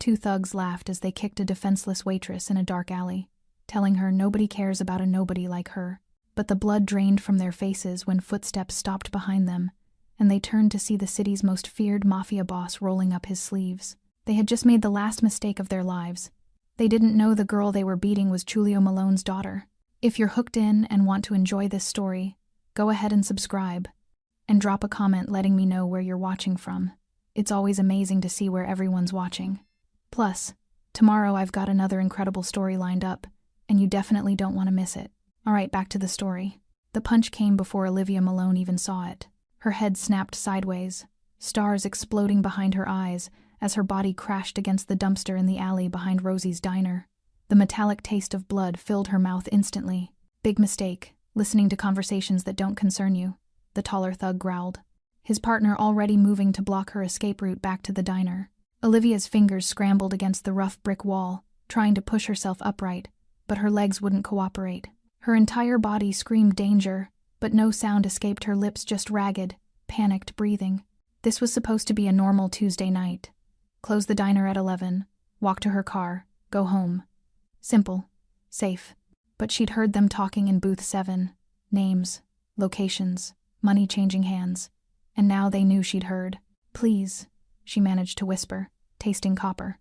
Two thugs laughed as they kicked a defenseless waitress in a dark alley, telling her nobody cares about a nobody like her. But the blood drained from their faces when footsteps stopped behind them, and they turned to see the city's most feared mafia boss rolling up his sleeves. They had just made the last mistake of their lives. They didn't know the girl they were beating was Julio Malone's daughter. If you're hooked in and want to enjoy this story, go ahead and subscribe, and drop a comment letting me know where you're watching from. It's always amazing to see where everyone's watching. Plus, tomorrow I've got another incredible story lined up, and you definitely don't want to miss it. Alright, back to the story. The punch came before Olivia Malone even saw it. Her head snapped sideways, stars exploding behind her eyes as her body crashed against the dumpster in the alley behind Rosie's diner. The metallic taste of blood filled her mouth instantly. Big mistake, listening to conversations that don't concern you, the taller thug growled, his partner already moving to block her escape route back to the diner. Olivia's fingers scrambled against the rough brick wall, trying to push herself upright, but her legs wouldn't cooperate. Her entire body screamed danger, but no sound escaped her lips, just ragged, panicked breathing. This was supposed to be a normal Tuesday night. Close the diner at 11, walk to her car, go home. Simple. Safe. But she'd heard them talking in booth 7. Names, locations, money changing hands. And now they knew she'd heard. Please, she managed to whisper, tasting copper.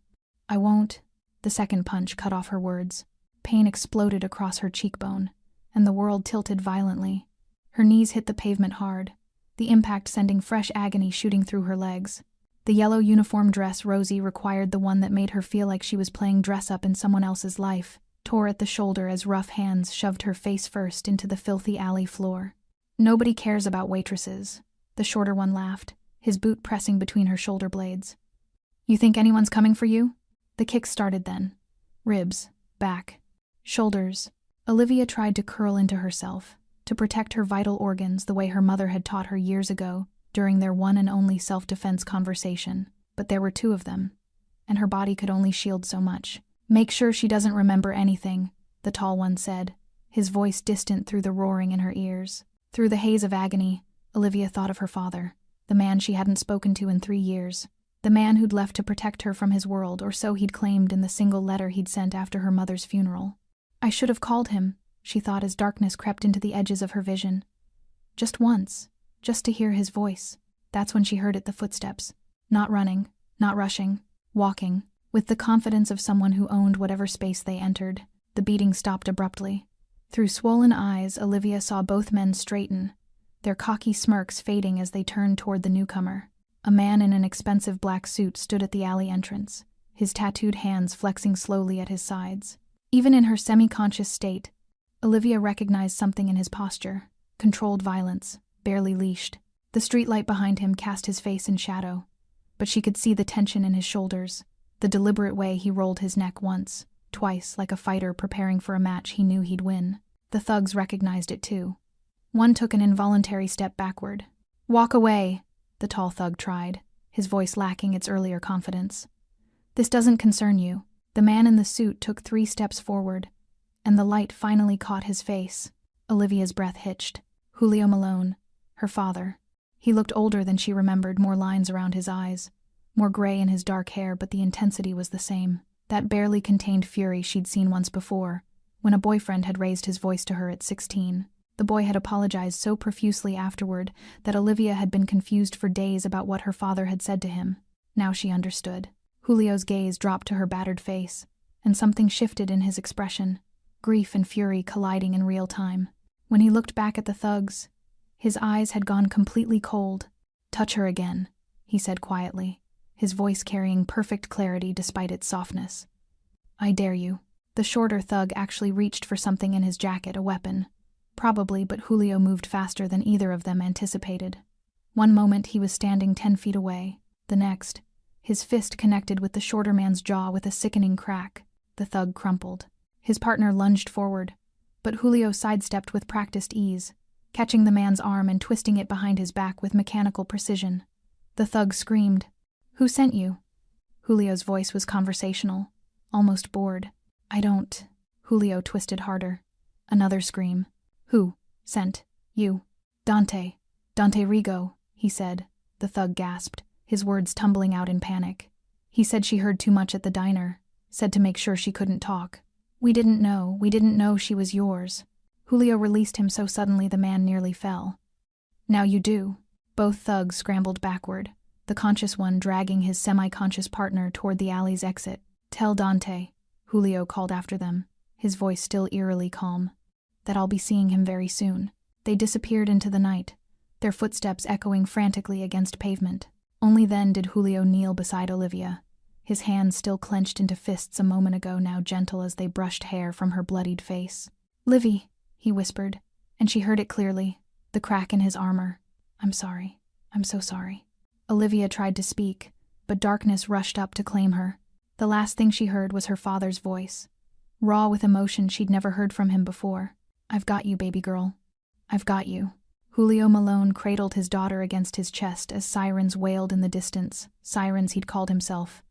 I won't. The second punch cut off her words. Pain exploded across her cheekbone, and the world tilted violently. Her knees hit the pavement hard, the impact sending fresh agony shooting through her legs. The yellow uniform dress Rosie required, the one that made her feel like she was playing dress-up in someone else's life, tore at the shoulder as rough hands shoved her face first into the filthy alley floor. Nobody cares about waitresses, the shorter one laughed, his boot pressing between her shoulder blades. You think anyone's coming for you? The kicks started then. Ribs, back, shoulders. Olivia tried to curl into herself, to protect her vital organs the way her mother had taught her years ago during their one and only self-defense conversation. But there were two of them, and her body could only shield so much. Make sure she doesn't remember anything, the tall one said, his voice distant through the roaring in her ears. Through the haze of agony, Olivia thought of her father, the man she hadn't spoken to in 3 years, the man who'd left to protect her from his world, or so he'd claimed in the single letter he'd sent after her mother's funeral. I should have called him, she thought as darkness crept into the edges of her vision. Just once, just to hear his voice. That's when she heard it, the footsteps. Not running, not rushing, walking, with the confidence of someone who owned whatever space they entered. The beating stopped abruptly. Through swollen eyes, Olivia saw both men straighten, their cocky smirks fading as they turned toward the newcomer. A man in an expensive black suit stood at the alley entrance, his tattooed hands flexing slowly at his sides. Even in her semi-conscious state, Olivia recognized something in his posture, controlled violence, barely leashed. The streetlight behind him cast his face in shadow, but she could see the tension in his shoulders, the deliberate way he rolled his neck once, twice, like a fighter preparing for a match he knew he'd win. The thugs recognized it too. One took an involuntary step backward. Walk away, the tall thug tried, his voice lacking its earlier confidence. This doesn't concern you. The man in the suit took 3 steps forward, and the light finally caught his face. Olivia's breath hitched. Julio Malone, her father. He looked older than she remembered, more lines around his eyes, more gray in his dark hair, but the intensity was the same. That barely contained fury she'd seen once before, when a boyfriend had raised his voice to her at 16. The boy had apologized so profusely afterward that Olivia had been confused for days about what her father had said to him. Now she understood. Julio's gaze dropped to her battered face, and something shifted in his expression, grief and fury colliding in real time. When he looked back at the thugs, his eyes had gone completely cold. Touch her again, he said quietly, his voice carrying perfect clarity despite its softness. I dare you. The shorter thug actually reached for something in his jacket, a weapon. Probably, but Julio moved faster than either of them anticipated. One moment he was standing 10 feet away. The next, his fist connected with the shorter man's jaw with a sickening crack. The thug crumpled. His partner lunged forward, but Julio sidestepped with practiced ease, catching the man's arm and twisting it behind his back with mechanical precision. The thug screamed, "Who sent you?" Julio's voice was conversational, almost bored. I don't. Julio twisted harder. Another scream. Who sent you? Dante Rigo, he said. The thug gasped, his words tumbling out in panic. He said she heard too much at the diner, said to make sure she couldn't talk. We didn't know she was yours. Julio released him so suddenly the man nearly fell. Now you do. Both thugs scrambled backward, the conscious one dragging his semi-conscious partner toward the alley's exit. Tell Dante, Julio called after them, his voice still eerily calm, that I'll be seeing him very soon. They disappeared into the night, their footsteps echoing frantically against pavement. Only then did Julio kneel beside Olivia, his hands still clenched into fists a moment ago, now gentle as they brushed hair from her bloodied face. "Livy," he whispered, and she heard it clearly, the crack in his armor. "I'm sorry. I'm so sorry." Olivia tried to speak, but darkness rushed up to claim her. The last thing she heard was her father's voice, raw with emotion she'd never heard from him before. "I've got you, baby girl. I've got you." Julio Malone cradled his daughter against his chest as sirens wailed in the distance, sirens he'd called himself,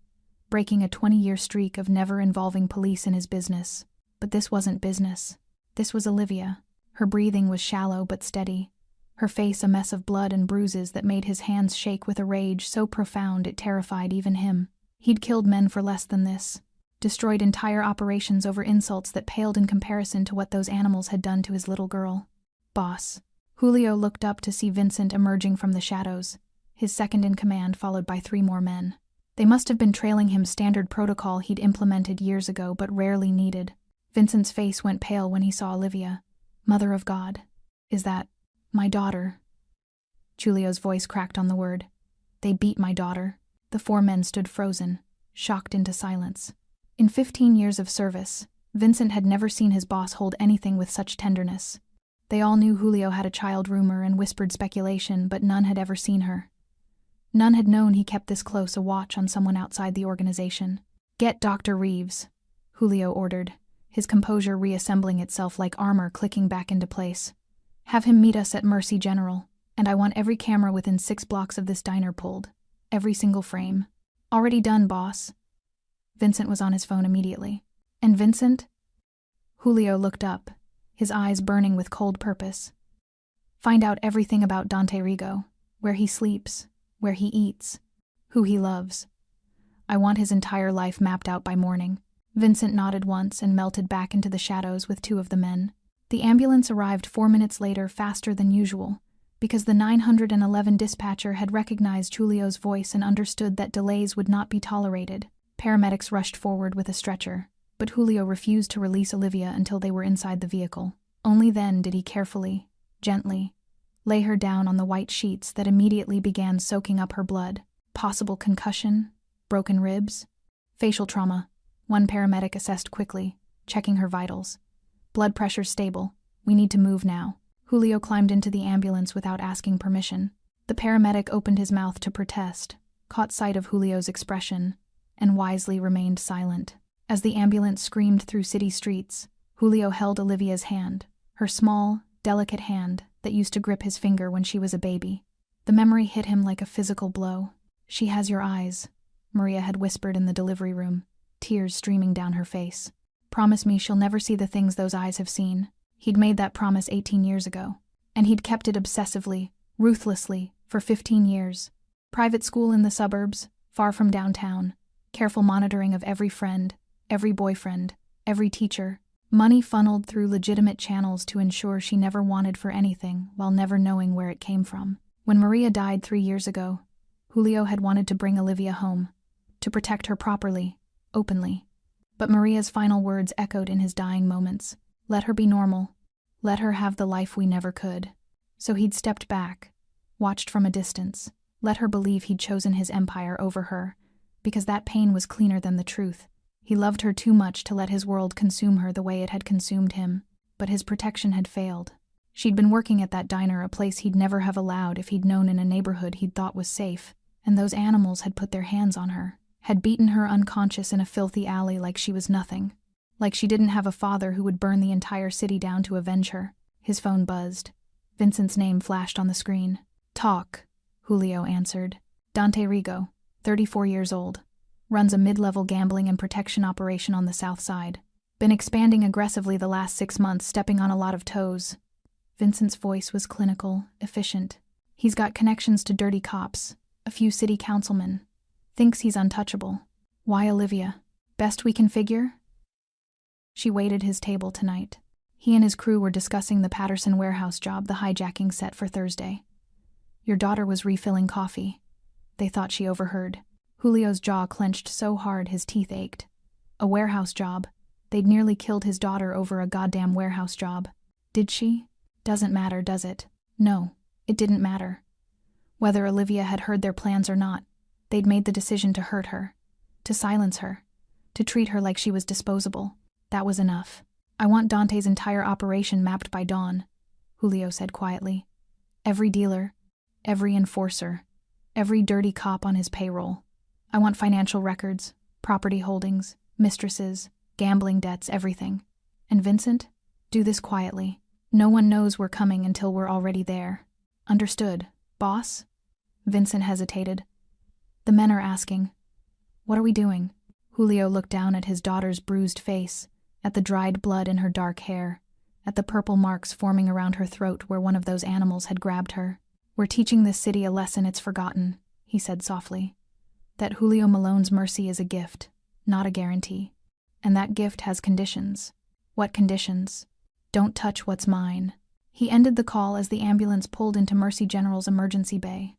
breaking a 20-year streak of never involving police in his business. But this wasn't business. This was Olivia. Her breathing was shallow but steady, her face a mess of blood and bruises that made his hands shake with a rage so profound it terrified even him. He'd killed men for less than this, destroyed entire operations over insults that paled in comparison to what those animals had done to his little girl. "Boss." Julio looked up to see Vincent emerging from the shadows, his second in command followed by 3 more men. They must have been trailing him standard protocol he'd implemented years ago but rarely needed. Vincent's face went pale when he saw Olivia. "Mother of God. Is that my daughter?" Julio's voice cracked on the word. "They beat my daughter." The 4 men stood frozen, shocked into silence. In 15 years of service, Vincent had never seen his boss hold anything with such tenderness. They all knew Julio had a child rumor and whispered speculation, but none had ever seen her. None had known he kept this close a watch on someone outside the organization. "Get Dr. Reeves," Julio ordered, his composure reassembling itself like armor clicking back into place. "Have him meet us at Mercy General, and I want every camera within 6 blocks of this diner pulled. Every single frame." "Already done, boss." Vincent was on his phone immediately. "And Vincent?" Julio looked up, his eyes burning with cold purpose. "Find out everything about Dante Rigo, where he sleeps, where he eats, who he loves. I want his entire life mapped out by morning." Vincent nodded once and melted back into the shadows with 2 of the men. The ambulance arrived 4 minutes later, faster than usual, because the 911 dispatcher had recognized Julio's voice and understood that delays would not be tolerated. Paramedics rushed forward with a stretcher, but Julio refused to release Olivia until they were inside the vehicle. Only then did he carefully, gently, lay her down on the white sheets that immediately began soaking up her blood. Possible concussion, broken ribs, facial trauma, one paramedic assessed quickly, checking her vitals. "Blood pressure stable. We need to move now." Julio climbed into the ambulance without asking permission. The paramedic opened his mouth to protest, caught sight of Julio's expression, and wisely remained silent. As the ambulance screamed through city streets, Julio held Olivia's hand, her small, delicate hand that used to grip his finger when she was a baby. The memory hit him like a physical blow. "She has your eyes," Maria had whispered in the delivery room, tears streaming down her face. "Promise me she'll never see the things those eyes have seen." He'd made that promise 18 years ago, and he'd kept it obsessively, ruthlessly, for 15 years. Private school in the suburbs, far from downtown, careful monitoring of every friend, every boyfriend, every teacher, money funneled through legitimate channels to ensure she never wanted for anything while never knowing where it came from. When Maria died 3 years ago, Julio had wanted to bring Olivia home, to protect her properly, openly. But Maria's final words echoed in his dying moments. "Let her be normal. Let her have the life we never could." So he'd stepped back, watched from a distance, let her believe he'd chosen his empire over her, because that pain was cleaner than the truth. He loved her too much to let his world consume her the way it had consumed him, but his protection had failed. She'd been working at that diner, a place he'd never have allowed if he'd known in a neighborhood he'd thought was safe, and those animals had put their hands on her, had beaten her unconscious in a filthy alley like she was nothing. Like she didn't have a father who would burn the entire city down to avenge her. His phone buzzed. Vincent's name flashed on the screen. "Talk," Julio answered. "Dante Rigo, 34 years old. Runs a mid-level gambling and protection operation on the south side. Been expanding aggressively the last 6 months, stepping on a lot of toes." Vincent's voice was clinical, efficient. "He's got connections to dirty cops, a few city councilmen. Thinks he's untouchable. Why Olivia? Best we can figure? She waited his table tonight. He and his crew were discussing the Patterson warehouse job the hijacking set for Thursday. Your daughter was refilling coffee. They thought she overheard. Julio's jaw clenched so hard his teeth ached. A warehouse job. They'd nearly killed his daughter over a goddamn warehouse job. Did she? Doesn't matter, does it? No, it didn't matter. Whether Olivia had heard their plans or not, they'd made the decision to hurt her, to silence her, to treat her like she was disposable. That was enough. I want Dante's entire operation mapped by dawn, Julio said quietly. Every dealer, every enforcer, every dirty cop on his payroll. I want financial records, property holdings, mistresses, gambling debts, everything. And Vincent, do this quietly. No one knows we're coming until we're already there. Understood, boss? Vincent hesitated. The men are asking. What are we doing? Julio looked down at his daughter's bruised face, at the dried blood in her dark hair, at the purple marks forming around her throat where one of those animals had grabbed her. We're teaching this city a lesson it's forgotten, he said softly. That Julio Malone's mercy is a gift, not a guarantee. And that gift has conditions. What conditions? Don't touch what's mine. He ended the call as the ambulance pulled into Mercy General's emergency bay.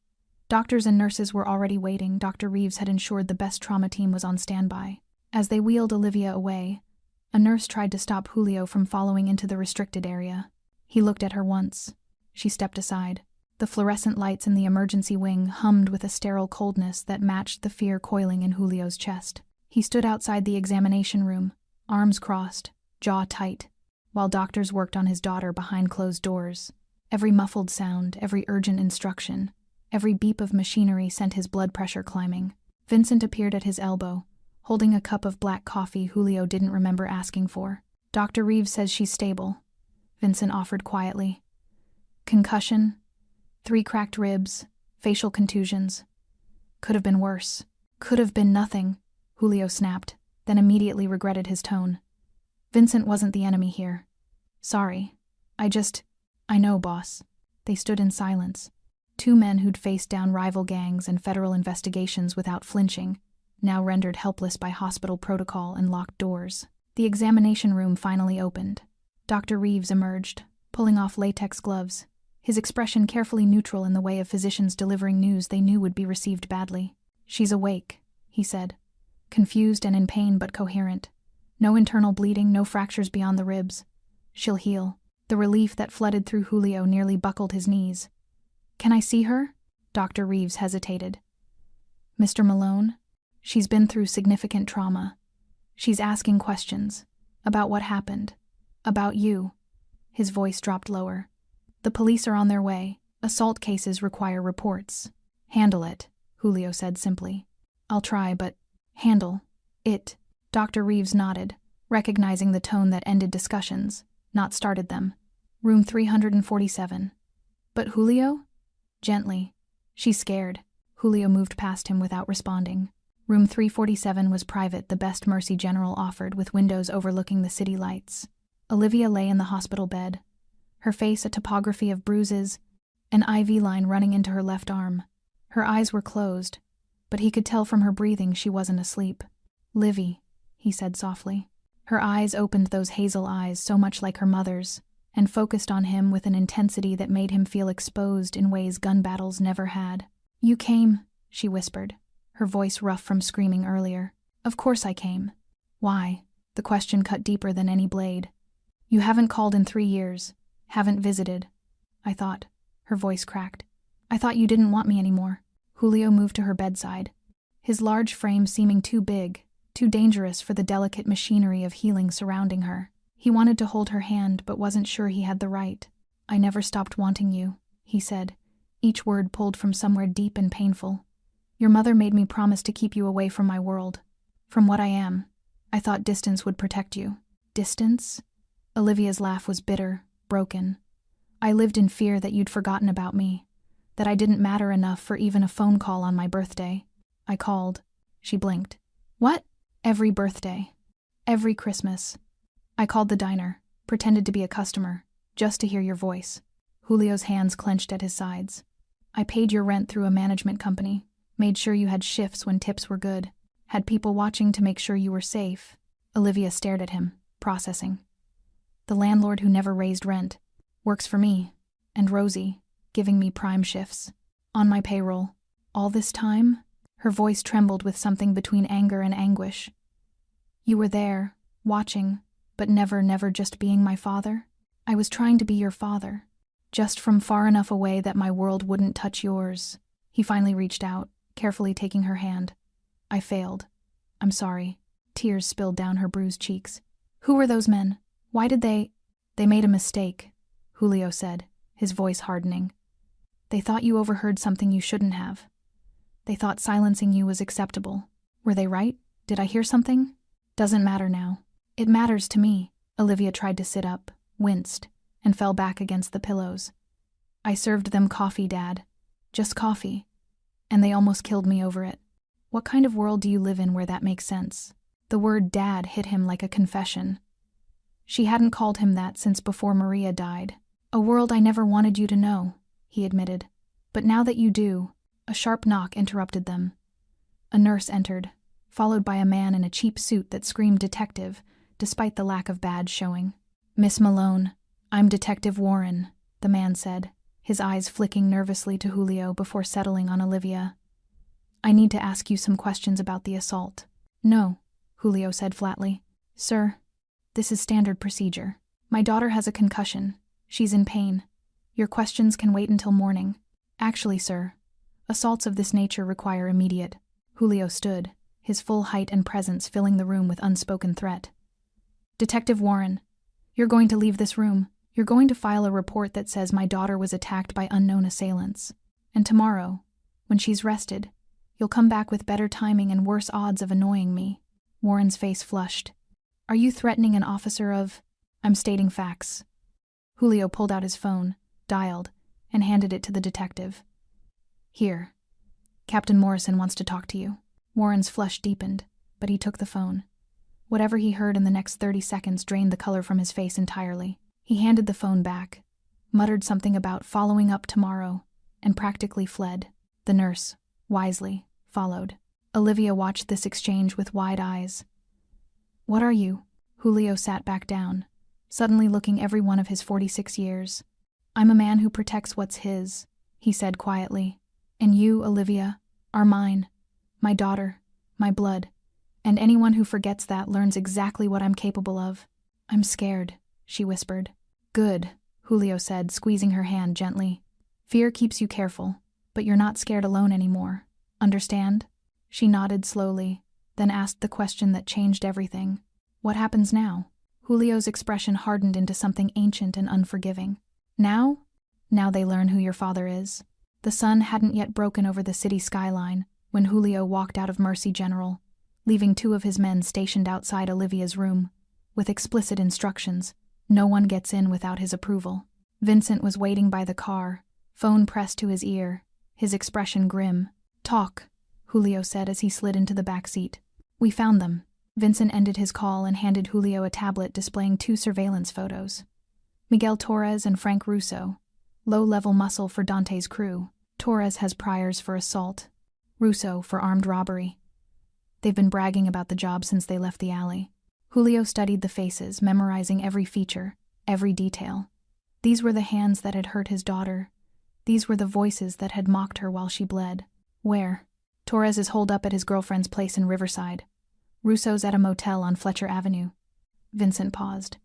Doctors and nurses were already waiting. Dr. Reeves had ensured the best trauma team was on standby. As they wheeled Olivia away, a nurse tried to stop Julio from following into the restricted area. He looked at her once. She stepped aside. The fluorescent lights in the emergency wing hummed with a sterile coldness that matched the fear coiling in Julio's chest. He stood outside the examination room, arms crossed, jaw tight, while doctors worked on his daughter behind closed doors. Every muffled sound, every urgent instruction, every beep of machinery sent his blood pressure climbing. Vincent appeared at his elbow, holding a cup of black coffee Julio didn't remember asking for. Dr. Reeves says she's stable, Vincent offered quietly. Concussion, 3 cracked ribs, facial contusions. Could have been worse. Could have been nothing, Julio snapped, then immediately regretted his tone. Vincent wasn't the enemy here. Sorry. I know, boss. They stood in silence. 2 men who'd faced down rival gangs and federal investigations without flinching, now rendered helpless by hospital protocol and locked doors. The examination room finally opened. Dr. Reeves emerged, pulling off latex gloves, his expression carefully neutral in the way of physicians delivering news they knew would be received badly. She's awake, he said, confused and in pain but coherent. No internal bleeding, no fractures beyond the ribs. She'll heal. The relief that flooded through Julio nearly buckled his knees. Can I see her? Dr. Reeves hesitated. Mr. Malone? She's been through significant trauma. She's asking questions. About what happened. About you. His voice dropped lower. The police are on their way. Assault cases require reports. Handle it, Julio said simply. I'll try, but handle it. Dr. Reeves nodded, recognizing the tone that ended discussions, not started them. Room 347. But Julio? Gently. She's scared. Julio moved past him without responding. Room 347 was private, the best Mercy General offered, with windows overlooking the city lights. Olivia lay in the hospital bed, her face a topography of bruises, an IV line running into her left arm. Her eyes were closed, but he could tell from her breathing she wasn't asleep. Livy, he said softly. Her eyes opened, those hazel eyes so much like her mother's, and focused on him with an intensity that made him feel exposed in ways gun battles never had. You came, she whispered, her voice rough from screaming earlier. Of course I came. Why? The question cut deeper than any blade. You haven't called in 3 years. Haven't visited. I thought. Her voice cracked. I thought you didn't want me anymore. Julio moved to her bedside, his large frame seeming too big, too dangerous for the delicate machinery of healing surrounding her. He wanted to hold her hand but wasn't sure he had the right. I never stopped wanting you, he said, each word pulled from somewhere deep and painful. Your mother made me promise to keep you away from my world, from what I am. I thought distance would protect you. Distance? Olivia's laugh was bitter, broken. I lived in fear that you'd forgotten about me, that I didn't matter enough for even a phone call on my birthday. I called. She blinked. What? Every birthday. Every Christmas. I called the diner, pretended to be a customer, just to hear your voice. Julio's hands clenched at his sides. I paid your rent through a management company, made sure you had shifts when tips were good. Had people watching to make sure you were safe. Olivia stared at him, processing. The landlord who never raised rent. Works for me. And Rosie, giving me prime shifts. On my payroll. All this time? Her voice trembled with something between anger and anguish. You were there, watching, but never just being my father? I was trying to be your father. Just from far enough away that my world wouldn't touch yours. He finally reached out, carefully taking her hand. I failed. I'm sorry. Tears spilled down her bruised cheeks. Who were those men? Why did they made a mistake, Julio said, his voice hardening. They thought you overheard something you shouldn't have. They thought silencing you was acceptable. Were they right? Did I hear something? Doesn't matter now. It matters to me. Olivia tried to sit up, winced, and fell back against the pillows. I served them coffee, Dad. Just coffee. And they almost killed me over it. What kind of world do you live in where that makes sense? The word Dad hit him like a confession. She hadn't called him that since before Maria died. A world I never wanted you to know, he admitted. But now that you do. A sharp knock interrupted them. A nurse entered, followed by a man in a cheap suit that screamed detective, despite the lack of badge showing. Miss Malone, I'm Detective Warren, the man said, his eyes flicking nervously to Julio before settling on Olivia. I need to ask you some questions about the assault. No, Julio said flatly. Sir, this is standard procedure. My daughter has a concussion. She's in pain. Your questions can wait until morning. Actually, sir, assaults of this nature require immediate. Julio stood, his full height and presence filling the room with unspoken threat. Detective Warren, you're going to leave this room. You're going to file a report that says my daughter was attacked by unknown assailants. And tomorrow, when she's rested, you'll come back with better timing and worse odds of annoying me. Warren's face flushed. Are you threatening an officer of... I'm stating facts. Julio pulled out his phone, dialed, and handed it to the detective. Here. Captain Morrison wants to talk to you. Warren's flush deepened, but he took the phone. Whatever he heard in the next 30 seconds drained the color from his face entirely. He handed the phone back, muttered something about following up tomorrow, and practically fled. The nurse, wisely, followed. Olivia watched this exchange with wide eyes. What are you? Julio sat back down, suddenly looking every one of his 46 years. I'm a man who protects what's his, he said quietly. And you, Olivia, are mine. My daughter, my blood. And anyone who forgets that learns exactly what I'm capable of. I'm scared, she whispered. Good, Julio said, squeezing her hand gently. Fear keeps you careful, but you're not scared alone anymore. Understand? She nodded slowly, then asked the question that changed everything. What happens now? Julio's expression hardened into something ancient and unforgiving. Now? Now they learn who your father is. The sun hadn't yet broken over the city skyline when Julio walked out of Mercy General, leaving 2 of his men stationed outside Olivia's room, with explicit instructions. No one gets in without his approval. Vincent was waiting by the car, phone pressed to his ear, his expression grim. Talk, Julio said as he slid into the back seat. We found them. Vincent ended his call and handed Julio a tablet displaying 2 surveillance photos. Miguel Torres and Frank Russo, low-level muscle for Dante's crew. Torres has priors for assault, Russo for armed robbery. They've been bragging about the job since they left the alley. Julio studied the faces, memorizing every feature, every detail. These were the hands that had hurt his daughter. These were the voices that had mocked her while she bled. Where? Torres is holed up at his girlfriend's place in Riverside. Russo's at a motel on Fletcher Avenue. Vincent paused.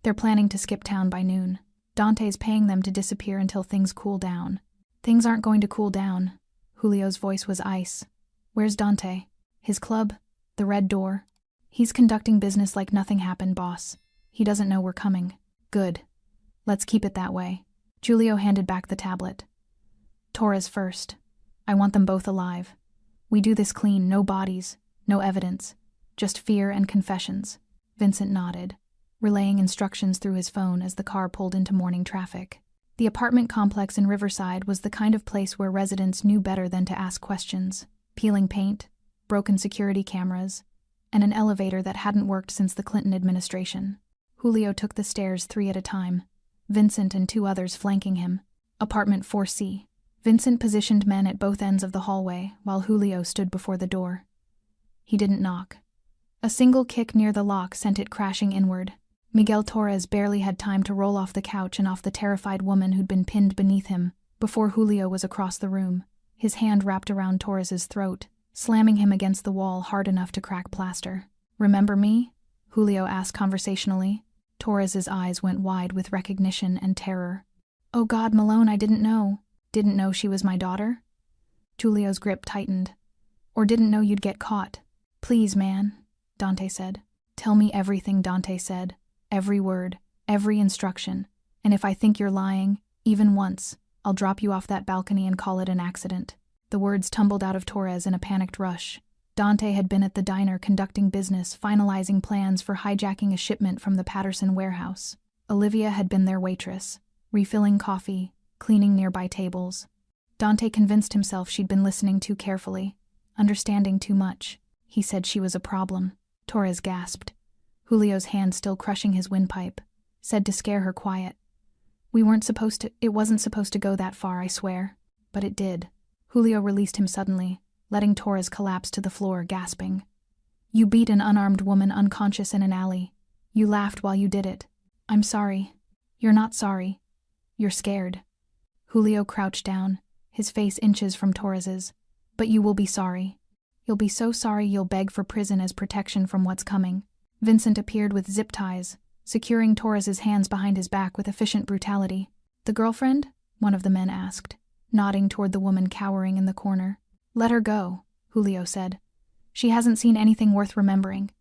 They're planning to skip town by noon. Dante's paying them to disappear until things cool down. Things aren't going to cool down. Julio's voice was ice. Where's Dante? His club? The Red Door? He's conducting business like nothing happened, boss. He doesn't know we're coming. Good. Let's keep it that way. Julio handed back the tablet. Torres first. I want them both alive. We do this clean, no bodies, no evidence, just fear and confessions. Vincent nodded, relaying instructions through his phone as the car pulled into morning traffic. The apartment complex in Riverside was the kind of place where residents knew better than to ask questions. Peeling paint, broken security cameras, and an elevator that hadn't worked since the Clinton administration. Julio took the stairs 3 at a time, Vincent and 2 others flanking him. Apartment 4C. Vincent positioned men at both ends of the hallway while Julio stood before the door. He didn't knock. A single kick near the lock sent it crashing inward. Miguel Torres barely had time to roll off the couch and off the terrified woman who'd been pinned beneath him before Julio was across the room, his hand wrapped around Torres's throat, slamming him against the wall hard enough to crack plaster. "Remember me?" Julio asked conversationally. Torres's eyes went wide with recognition and terror. "Oh God, Malone, I didn't know. Didn't know she was my daughter?" Julio's grip tightened. "Or didn't know you'd get caught. Please, man," Dante said. "Tell me everything," Dante said. "Every word, every instruction. And if I think you're lying, even once, I'll drop you off that balcony and call it an accident." The words tumbled out of Torres in a panicked rush. Dante had been at the diner conducting business, finalizing plans for hijacking a shipment from the Patterson warehouse. Olivia had been their waitress, refilling coffee, cleaning nearby tables. Dante convinced himself she'd been listening too carefully, understanding too much. He said she was a problem. Torres gasped. Julio's hand still crushing his windpipe, said to scare her quiet. It wasn't supposed to go that far, I swear. But it did. Julio released him suddenly, letting Torres collapse to the floor, gasping. "You beat an unarmed woman unconscious in an alley. You laughed while you did it. I'm sorry." "You're not sorry. You're scared." Julio crouched down, his face inches from Torres's. "But you will be sorry. You'll be so sorry you'll beg for prison as protection from what's coming." Vincent appeared with zip ties, securing Torres's hands behind his back with efficient brutality. "The girlfriend?" one of the men asked, nodding toward the woman cowering in the corner. "Let her go," Julio said. "She hasn't seen anything worth remembering."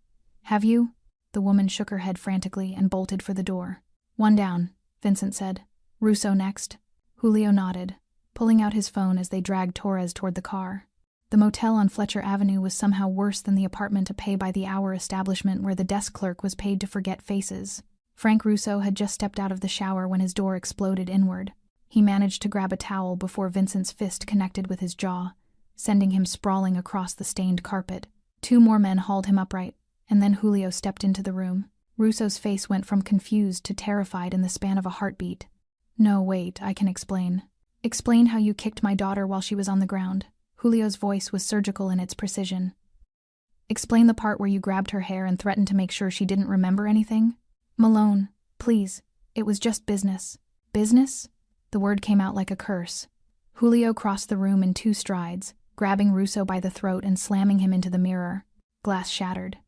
"Have you?" The woman shook her head frantically and bolted for the door. "One down," Vincent said. "Russo next." Julio nodded, pulling out his phone as they dragged Torres toward the car. The motel on Fletcher Avenue was somehow worse than the apartment a pay-by-the-hour establishment where the desk clerk was paid to forget faces. Frank Russo had just stepped out of the shower when his door exploded inward. He managed to grab a towel before Vincent's fist connected with his jaw, sending him sprawling across the stained carpet. Two more men hauled him upright, and then Julio stepped into the room. Russo's face went from confused to terrified in the span of a heartbeat. "No, wait, I can explain. Explain how you kicked my daughter while she was on the ground." Julio's voice was surgical in its precision. "Explain the part where you grabbed her hair and threatened to make sure she didn't remember anything." "Malone, please, it was just business." "Business?" The word came out like a curse. Julio crossed the room in 2 strides, grabbing Russo by the throat and slamming him into the mirror. Glass shattered.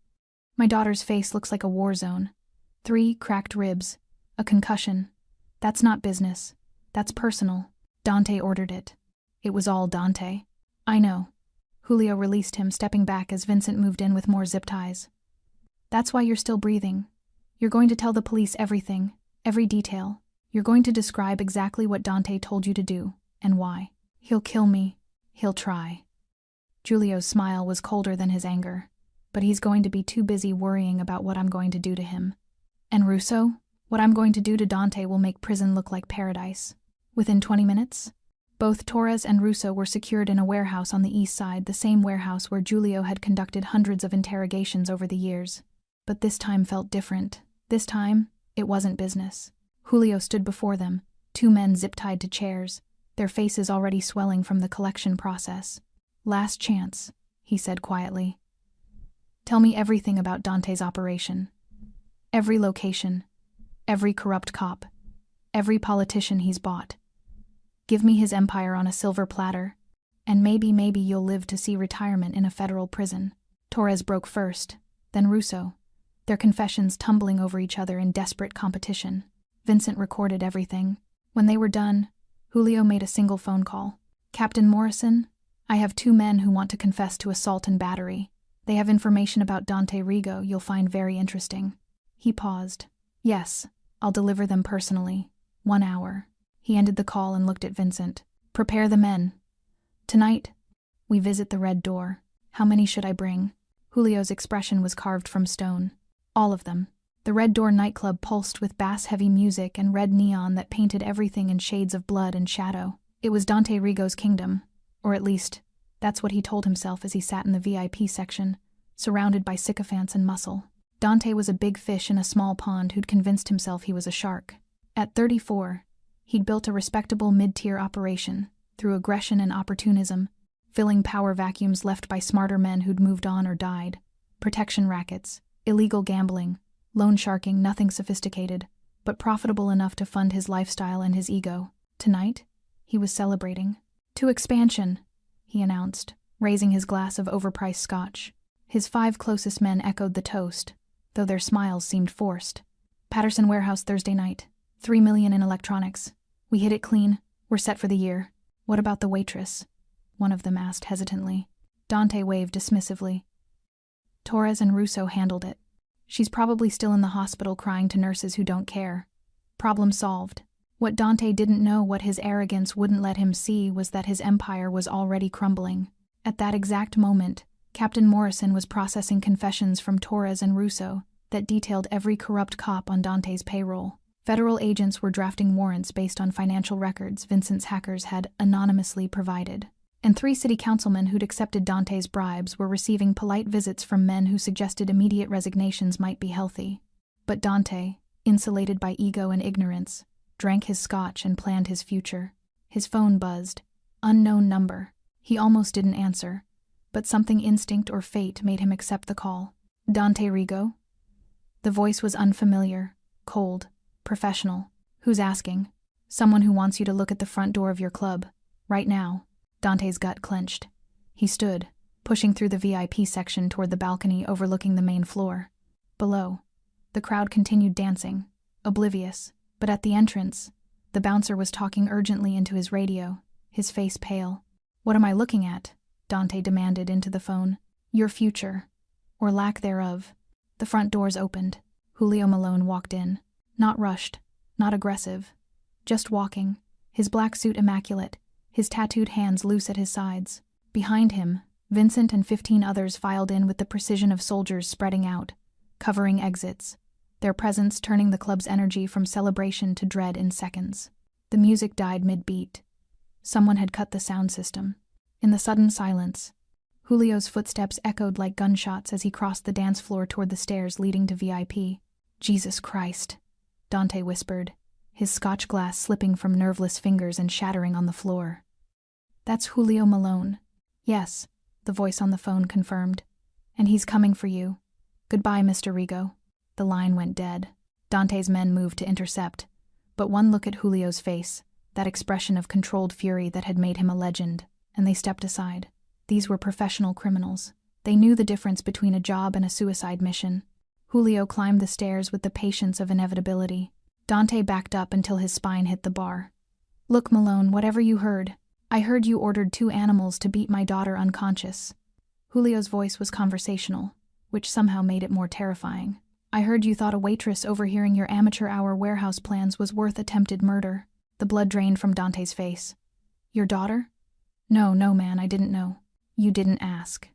"My daughter's face looks like a war zone. 3 cracked ribs. A concussion. That's not business. That's personal." Dante ordered it. It was all Dante. "I know." Julio released him, stepping back as Vincent moved in with more zip ties. "That's why you're still breathing. You're going to tell the police everything, every detail. You're going to describe exactly what Dante told you to do, and why. He'll kill me. He'll try." Julio's smile was colder than his anger, but he's going to be too busy worrying about what I'm going to do to him. "And Russo? What I'm going to do to Dante will make prison look like paradise." Within 20 minutes? Both Torres and Russo were secured in a warehouse on the east side, the same warehouse where Julio had conducted hundreds of interrogations over the years. But this time felt different. This time, it wasn't business. Julio stood before them, 2 men zip-tied to chairs, their faces already swelling from the collection process. "Last chance," he said quietly. "Tell me everything about Dante's operation. Every location, every corrupt cop, every politician he's bought. Give me his empire on a silver platter, and maybe you'll live to see retirement in a federal prison." Torres broke first, then Russo, their confessions tumbling over each other in desperate competition. Vincent recorded everything. When they were done, Julio made a single phone call. "Captain Morrison, I have 2 men who want to confess to assault and battery. They have information about Dante Rigo you'll find very interesting." He paused. "Yes, I'll deliver them personally. 1 hour." He ended the call and looked at Vincent. "Prepare the men. Tonight, we visit the Red Door. How many should I bring?" Julio's expression was carved from stone. "All of them." The Red Door nightclub pulsed with bass-heavy music and red neon that painted everything in shades of blood and shadow. It was Dante Rigo's kingdom, or at least, that's what he told himself as he sat in the VIP section, surrounded by sycophants and muscle. Dante was a big fish in a small pond who'd convinced himself he was a shark. At 34, he'd built a respectable mid-tier operation, through aggression and opportunism, filling power vacuums left by smarter men who'd moved on or died. Protection rackets, illegal gambling, loan sharking, nothing sophisticated, but profitable enough to fund his lifestyle and his ego. Tonight, he was celebrating. "To expansion," he announced, raising his glass of overpriced scotch. His 5 closest men echoed the toast, though their smiles seemed forced. "Patterson Warehouse Thursday night. 3 million in electronics. We hit it clean. We're set for the year." "What about the waitress?" one of them asked hesitantly. Dante waved dismissively. "Torres and Russo handled it. She's probably still in the hospital crying to nurses who don't care. Problem solved." What Dante didn't know, what his arrogance wouldn't let him see, was that his empire was already crumbling. At that exact moment, Captain Morrison was processing confessions from Torres and Russo that detailed every corrupt cop on Dante's payroll. Federal agents were drafting warrants based on financial records Vincent's hackers had anonymously provided. And 3 city councilmen who'd accepted Dante's bribes were receiving polite visits from men who suggested immediate resignations might be healthy. But Dante, insulated by ego and ignorance, drank his scotch and planned his future. His phone buzzed. Unknown number. He almost didn't answer, but something, instinct or fate, made him accept the call. "Dante Rigo?" The voice was unfamiliar, cold, professional. "Who's asking?" "Someone who wants you to look at the front door of your club. Right now." Dante's gut clenched. He stood, pushing through the VIP section toward the balcony overlooking the main floor. Below, the crowd continued dancing, oblivious, but at the entrance, the bouncer was talking urgently into his radio, his face pale. "What am I looking at?" Dante demanded into the phone. "Your future, or lack thereof." The front doors opened. Julio Malone walked in. Not rushed, not aggressive, just walking, his black suit immaculate, his tattooed hands loose at his sides. Behind him, Vincent and 15 others filed in with the precision of soldiers spreading out, covering exits, their presence turning the club's energy from celebration to dread in seconds. The music died mid-beat. Someone had cut the sound system. In the sudden silence, Julio's footsteps echoed like gunshots as he crossed the dance floor toward the stairs leading to VIP. "Jesus Christ," Dante whispered, his scotch glass slipping from nerveless fingers and shattering on the floor. "That's Julio Malone." "Yes," the voice on the phone confirmed. "And he's coming for you. Goodbye, Mr. Rigo." The line went dead. Dante's men moved to intercept, but one look at Julio's face, that expression of controlled fury that had made him a legend, and they stepped aside. These were professional criminals. They knew the difference between a job and a suicide mission. Julio climbed the stairs with the patience of inevitability. Dante backed up until his spine hit the bar. "Look, Malone, whatever you heard, I heard you ordered 2 animals to beat my daughter unconscious." Julio's voice was conversational, which somehow made it more terrifying. "I heard you thought a waitress overhearing your amateur hour warehouse plans was worth attempted murder." The blood drained from Dante's face. "Your daughter?" No, man, I didn't know." "You didn't ask."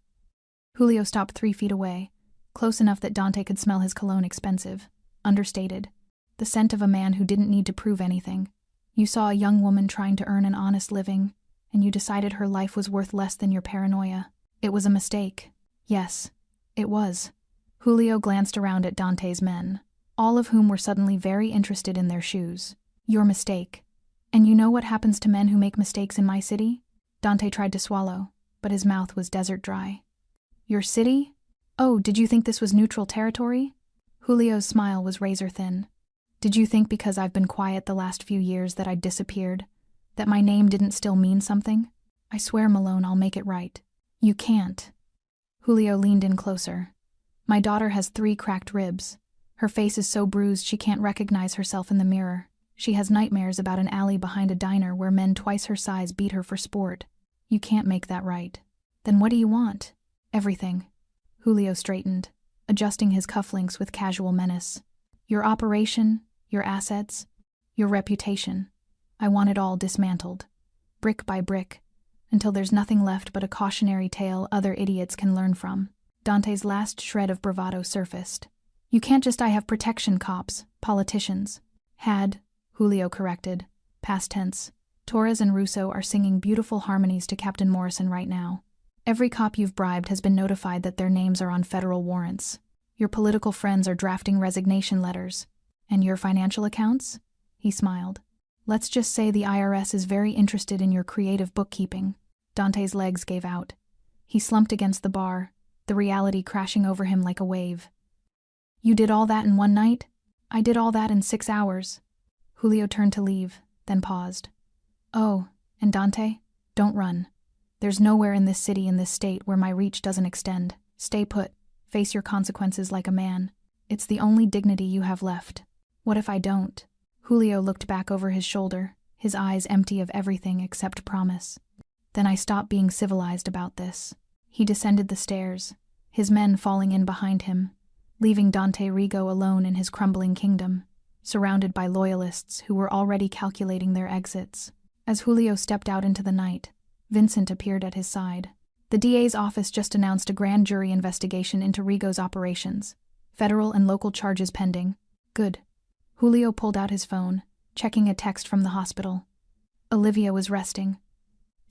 Julio stopped 3 feet away, close enough that Dante could smell his cologne, expensive, understated, the scent of a man who didn't need to prove anything. "You saw a young woman trying to earn an honest living, and you decided her life was worth less than your paranoia. It was a mistake." "Yes, it was." Julio glanced around at Dante's men, all of whom were suddenly very interested in their shoes. "Your mistake. And you know what happens to men who make mistakes in my city?" Dante tried to swallow, but his mouth was desert dry. "Your city? Oh, did you think this was neutral territory?" Julio's smile was razor thin. "Did you think because I've been quiet the last few years that I'd disappeared, that my name didn't still mean something? I swear, Malone, I'll make it right." "You can't." Julio leaned in closer. "My daughter has 3 cracked ribs. Her face is so bruised she can't recognize herself in the mirror. She has nightmares about an alley behind a diner where men twice her size beat her for sport. You can't make that right." "Then what do you want?" "Everything." Julio straightened, adjusting his cufflinks with casual menace. "Your operation, your assets, your reputation. I want it all dismantled, brick by brick, until there's nothing left but a cautionary tale other idiots can learn from." Dante's last shred of bravado surfaced. "You can't just have protection cops, politicians." "Had," Julio corrected, past tense. "Torres and Russo are singing beautiful harmonies to Captain Morrison right now. Every cop you've bribed has been notified that their names are on federal warrants. Your political friends are drafting resignation letters. And your financial accounts?" He smiled. "Let's just say the IRS is very interested in your creative bookkeeping." Dante's legs gave out. He slumped against the bar, the reality crashing over him like a wave. You did all that in one night? I did all that in 6 hours. Julio turned to leave, then paused. Oh, and Dante? Don't run. There's nowhere in this city, in this state, where my reach doesn't extend. Stay put. Face your consequences like a man. It's the only dignity you have left. What if I don't? Julio looked back over his shoulder, his eyes empty of everything except promise. Then I stop being civilized about this. He descended the stairs, his men falling in behind him, leaving Dante Rigo alone in his crumbling kingdom, surrounded by loyalists who were already calculating their exits. As Julio stepped out into the night, Vincent appeared at his side. The DA's office just announced a grand jury investigation into Rigo's operations. Federal and local charges pending. Good. Julio pulled out his phone, checking a text from the hospital. Olivia was resting.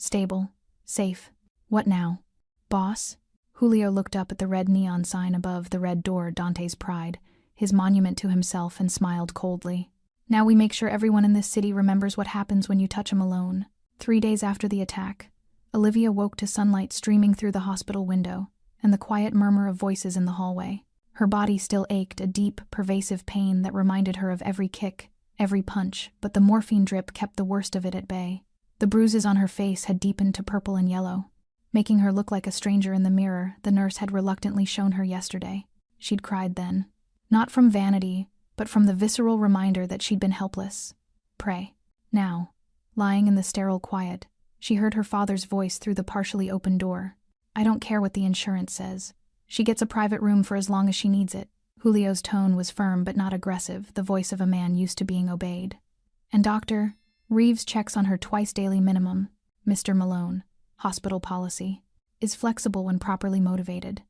Stable. Safe. What now? Boss? Julio looked up at the red neon sign above the red door, Dante's pride, his monument to himself, and smiled coldly. Now we make sure everyone in this city remembers what happens when you touch him alone. 3 days after the attack, Olivia woke to sunlight streaming through the hospital window and the quiet murmur of voices in the hallway. Her body still ached, a deep, pervasive pain that reminded her of every kick, every punch, but the morphine drip kept the worst of it at bay. The bruises on her face had deepened to purple and yellow, making her look like a stranger in the mirror the nurse had reluctantly shown her yesterday. She'd cried then. Not from vanity, but from the visceral reminder that she'd been helpless. Prey. Now, lying in the sterile quiet, she heard her father's voice through the partially open door. I don't care what the insurance says. She gets a private room for as long as she needs it. Julio's tone was firm but not aggressive, the voice of a man used to being obeyed. And Dr. Reeves checks on her twice daily minimum. Mr. Malone, hospital policy, is flexible when properly motivated.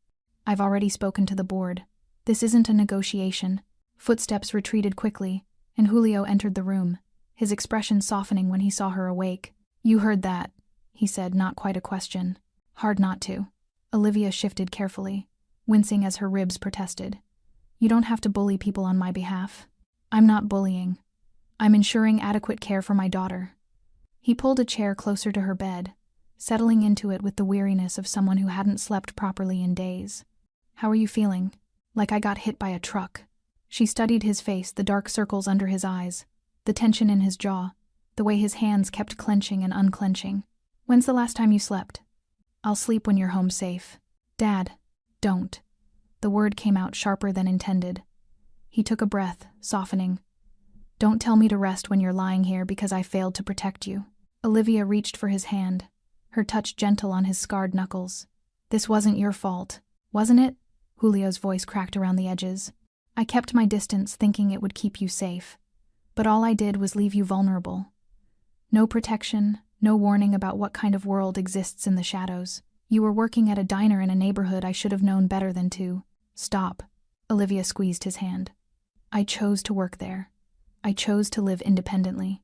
I've already spoken to the board. This isn't a negotiation. Footsteps retreated quickly, and Julio entered the room, his expression softening when he saw her awake. You heard that, he said, not quite a question. Hard not to. Olivia shifted carefully, wincing as her ribs protested. You don't have to bully people on my behalf. I'm not bullying. I'm ensuring adequate care for my daughter. He pulled a chair closer to her bed, settling into it with the weariness of someone who hadn't slept properly in days. How are you feeling? Like I got hit by a truck. She studied his face, the dark circles under his eyes, the tension in his jaw, the way his hands kept clenching and unclenching. When's the last time you slept? I'll sleep when you're home safe. Dad, don't. The word came out sharper than intended. He took a breath, softening. Don't tell me to rest when you're lying here because I failed to protect you. Olivia reached for his hand, her touch gentle on his scarred knuckles. This wasn't your fault, wasn't it? Julio's voice cracked around the edges. I kept my distance thinking it would keep you safe. But all I did was leave you vulnerable. No protection, no warning about what kind of world exists in the shadows. You were working at a diner in a neighborhood I should have known better than to. Stop. Olivia squeezed his hand. I chose to work there. I chose to live independently.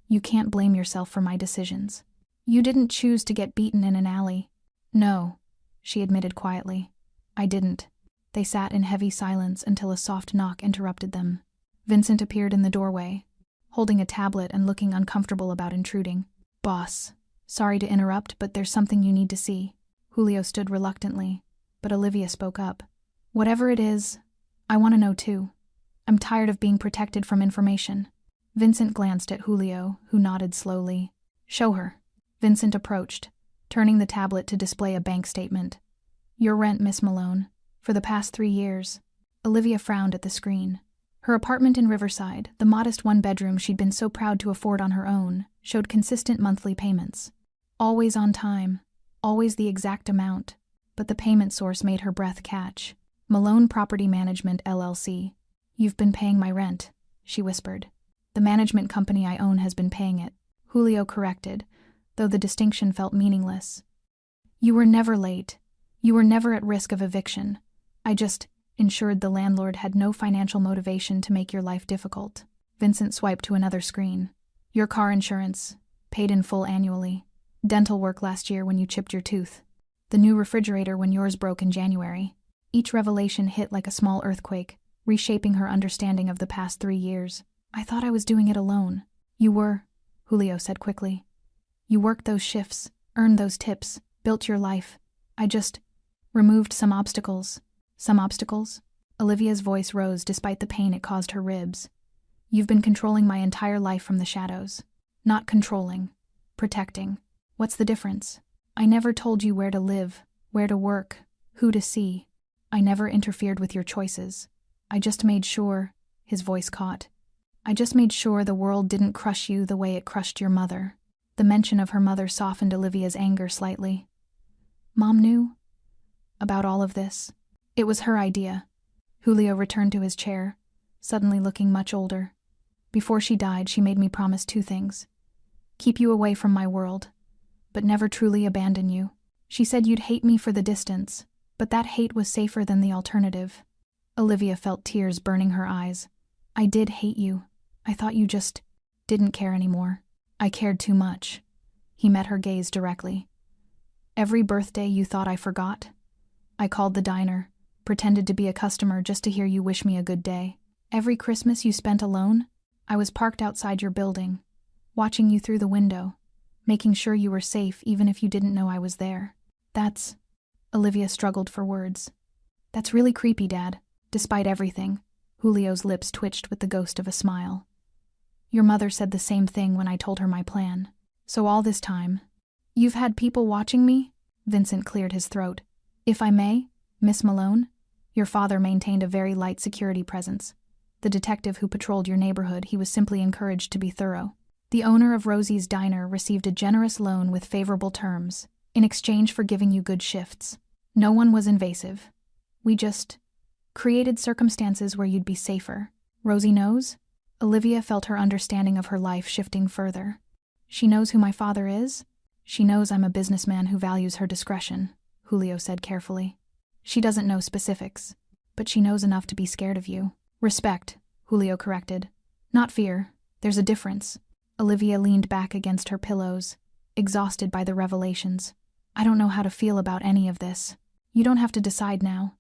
You can't blame yourself for my decisions. You didn't choose to get beaten in an alley. No, she admitted quietly. I didn't. They sat in heavy silence until a soft knock interrupted them. Vincent appeared in the doorway, holding a tablet and looking uncomfortable about intruding. Boss, sorry to interrupt, but there's something you need to see. Julio stood reluctantly, but Olivia spoke up. Whatever it is, I want to know too. I'm tired of being protected from information. Vincent glanced at Julio, who nodded slowly. Show her. Vincent approached, turning the tablet to display a bank statement. Your rent, Miss Malone, for the past 3 years. Olivia frowned at the screen. Her apartment in Riverside, the modest one-bedroom she'd been so proud to afford on her own, showed consistent monthly payments. Always on time, always the exact amount, but the payment source made her breath catch. Malone Property Management, LLC. You've been paying my rent, she whispered. The management company I own has been paying it. Julio corrected, though the distinction felt meaningless. You were never late. You were never at risk of eviction. I just ensured the landlord had no financial motivation to make your life difficult. Vincent swiped to another screen. Your car insurance, paid in full annually. Dental work last year when you chipped your tooth. The new refrigerator when yours broke in January. Each revelation hit like a small earthquake, reshaping her understanding of the past 3 years. I thought I was doing it alone. You were, Julio said quickly. You worked those shifts, Earned those tips, built your life. I just removed some obstacles. Some obstacles? Olivia's voice rose despite the pain it caused her ribs. You've been controlling my entire life from the shadows. Not controlling. Protecting. What's the difference? I never told you where to live, where to work, who to see. I never interfered with your choices. I just made sure, his voice caught. I just made sure the world didn't crush you the way it crushed your mother. The mention of her mother softened Olivia's anger slightly. Mom knew about all of this. It was her idea. Julio returned to his chair, suddenly looking much older. Before she died, she made me promise 2 things. Keep you away from my world, but never truly abandon you. She said you'd hate me for the distance, but that hate was safer than the alternative. Olivia felt tears burning her eyes. I did hate you. I thought you just didn't care anymore. I cared too much. He met her gaze directly. Every birthday you thought I forgot? I called the diner, pretended to be a customer just to hear you wish me a good day. Every Christmas you spent alone? I was parked outside your building, watching you through the window, making sure you were safe even if you didn't know I was there. That's... Olivia struggled for words. That's really creepy, Dad. Despite everything, Julio's lips twitched with the ghost of a smile. Your mother said the same thing when I told her my plan. So all this time, you've had people watching me? Vincent cleared his throat. If I may, Miss Malone, your father maintained a very light security presence. The detective who patrolled your neighborhood, he was simply encouraged to be thorough. The owner of Rosie's Diner received a generous loan with favorable terms, in exchange for giving you good shifts. No one was invasive. We just created circumstances where you'd be safer. Rosie knows? Olivia felt her understanding of her life shifting further. She knows who my father is? She knows I'm a businessman who values her discretion, Julio said carefully. She doesn't know specifics, but she knows enough to be scared of you. Respect, Julio corrected. Not fear. There's a difference. Olivia leaned back against her pillows, exhausted by the revelations. I don't know how to feel about any of this. You don't have to decide now.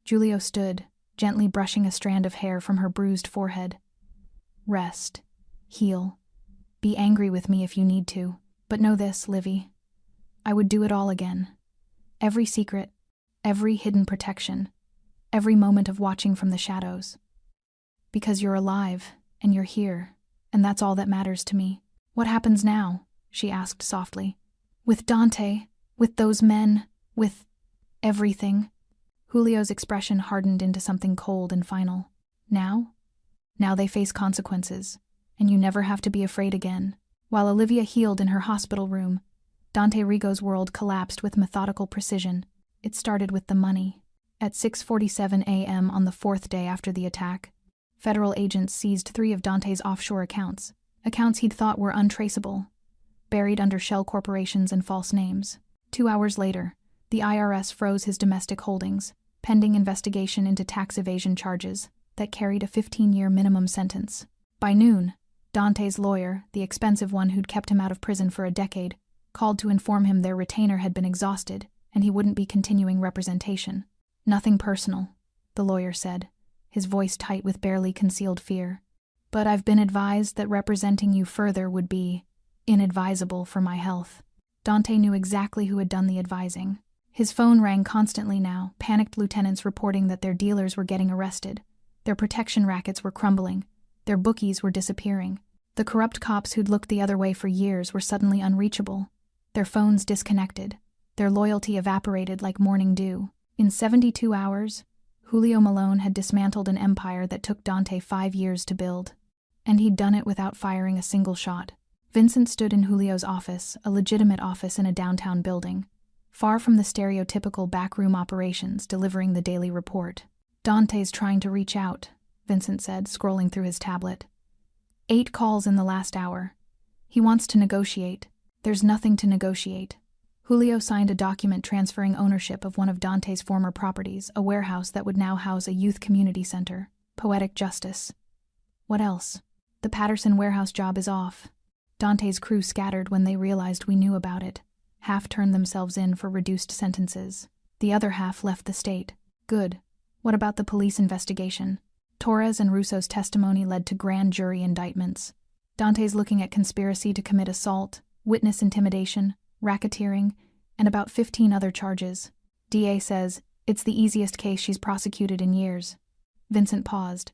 Julio stood, gently brushing a strand of hair from her bruised forehead. Rest. Heal. Be angry with me if you need to. But know this, Livy. I would do it all again. Every secret, every hidden protection, every moment of watching from the shadows. Because you're alive, and you're here, and that's all that matters to me. What happens now? She asked softly. With Dante, with those men, with everything. Julio's expression hardened into something cold and final. Now? Now they face consequences, and you never have to be afraid again. While Olivia healed in her hospital room, Dante Rigo's world collapsed with methodical precision. It started with the money. At 6:47 a.m. on the 4th day after the attack, federal agents seized 3 of Dante's offshore accounts he'd thought were untraceable, buried under shell corporations and false names. 2 hours later, the IRS froze his domestic holdings, pending investigation into tax evasion charges that carried a 15-year minimum sentence. By noon, Dante's lawyer, the expensive one who'd kept him out of prison for a decade, called to inform him their retainer had been exhausted and he wouldn't be continuing representation. Nothing personal, the lawyer said, his voice tight with barely concealed fear. But I've been advised that representing you further would be inadvisable for my health. Dante knew exactly who had done the advising. His phone rang constantly now, panicked lieutenants reporting that their dealers were getting arrested. Their protection rackets were crumbling. Their bookies were disappearing. The corrupt cops who'd looked the other way for years were suddenly unreachable. Their phones disconnected. Their loyalty evaporated like morning dew. In 72 hours, Julio Malone had dismantled an empire that took Dante 5 years to build. And he'd done it without firing a single shot. Vincent stood in Julio's office, a legitimate office in a downtown building, far from the stereotypical backroom operations delivering the daily report. Dante's trying to reach out, Vincent said, scrolling through his tablet. 8 calls in the last hour. He wants to negotiate. There's nothing to negotiate. Julio signed a document transferring ownership of one of Dante's former properties, a warehouse that would now house a youth community center. Poetic justice. What else? The Patterson warehouse job is off. Dante's crew scattered when they realized we knew about it. Half turned themselves in for reduced sentences. The other half left the state. Good. What about the police investigation? Torres and Russo's testimony led to grand jury indictments. Dante's looking at conspiracy to commit assault, witness intimidation, racketeering, and about 15 other charges. DA says it's the easiest case she's prosecuted in years. Vincent paused.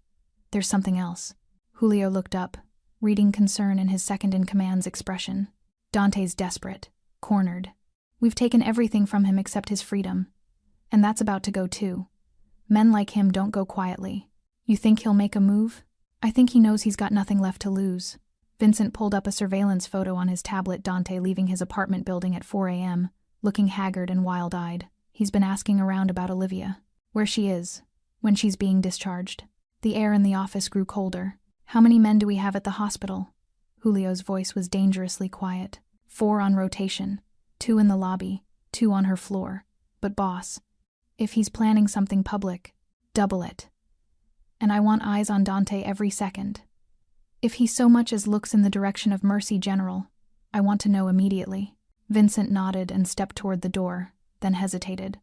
There's something else. Julio looked up, reading concern in his second-in-command's expression. Dante's desperate, cornered. We've taken everything from him except his freedom. And that's about to go too. Men like him don't go quietly. You think he'll make a move? I think he knows he's got nothing left to lose. Vincent pulled up a surveillance photo on his tablet. Dante leaving his apartment building at 4 a.m., looking haggard and wild-eyed. He's been asking around about Olivia, where she is, when she's being discharged. The air in the office grew colder. How many men do we have at the hospital? Julio's voice was dangerously quiet. 4 on rotation, 2 in the lobby, 2 on her floor. But boss, if he's planning something public, double it. And I want eyes on Dante every second. If he so much as looks in the direction of Mercy General, I want to know immediately. Vincent nodded and stepped toward the door, then hesitated.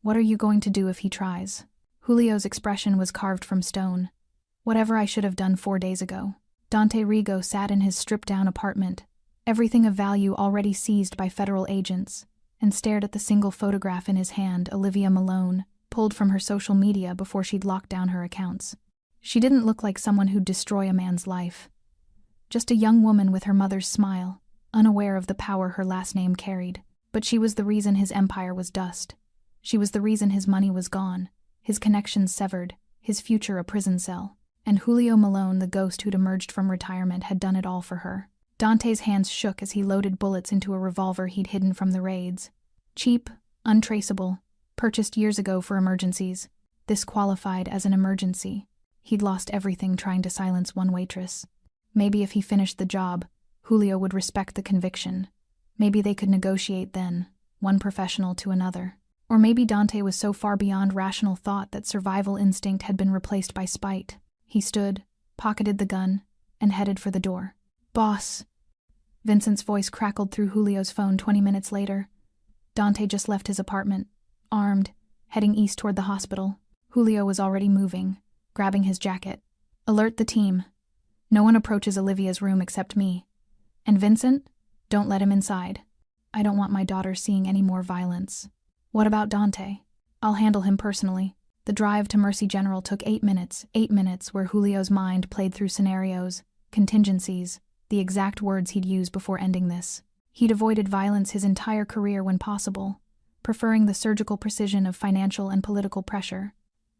What are you going to do if he tries? Julio's expression was carved from stone. Whatever I should have done 4 days ago. Dante Rigo sat in his stripped-down apartment, everything of value already seized by federal agents, and stared at the single photograph in his hand, Olivia Malone, pulled from her social media before she'd locked down her accounts. She didn't look like someone who'd destroy a man's life. Just a young woman with her mother's smile, unaware of the power her last name carried. But she was the reason his empire was dust. She was the reason his money was gone, his connections severed, his future a prison cell. And Julio Malone, the ghost who'd emerged from retirement, had done it all for her. Dante's hands shook as he loaded bullets into a revolver he'd hidden from the raids. Cheap, untraceable, purchased years ago for emergencies. This qualified as an emergency. He'd lost everything trying to silence one waitress. Maybe if he finished the job, Julio would respect the conviction. Maybe they could negotiate then, one professional to another. Or maybe Dante was so far beyond rational thought that survival instinct had been replaced by spite. He stood, pocketed the gun, and headed for the door. Boss! Vincent's voice crackled through Julio's phone 20 minutes later. Dante just left his apartment, armed, heading east toward the hospital. Julio was already moving, grabbing his jacket. Alert the team. No one approaches Olivia's room except me. And Vincent? Don't let him inside. I don't want my daughter seeing any more violence. What about Dante? I'll handle him personally. The drive to Mercy General took 8 minutes, 8 minutes where Julio's mind played through scenarios, contingencies, the exact words he'd use before ending this. He'd avoided violence his entire career when possible, preferring the surgical precision of financial and political pressure.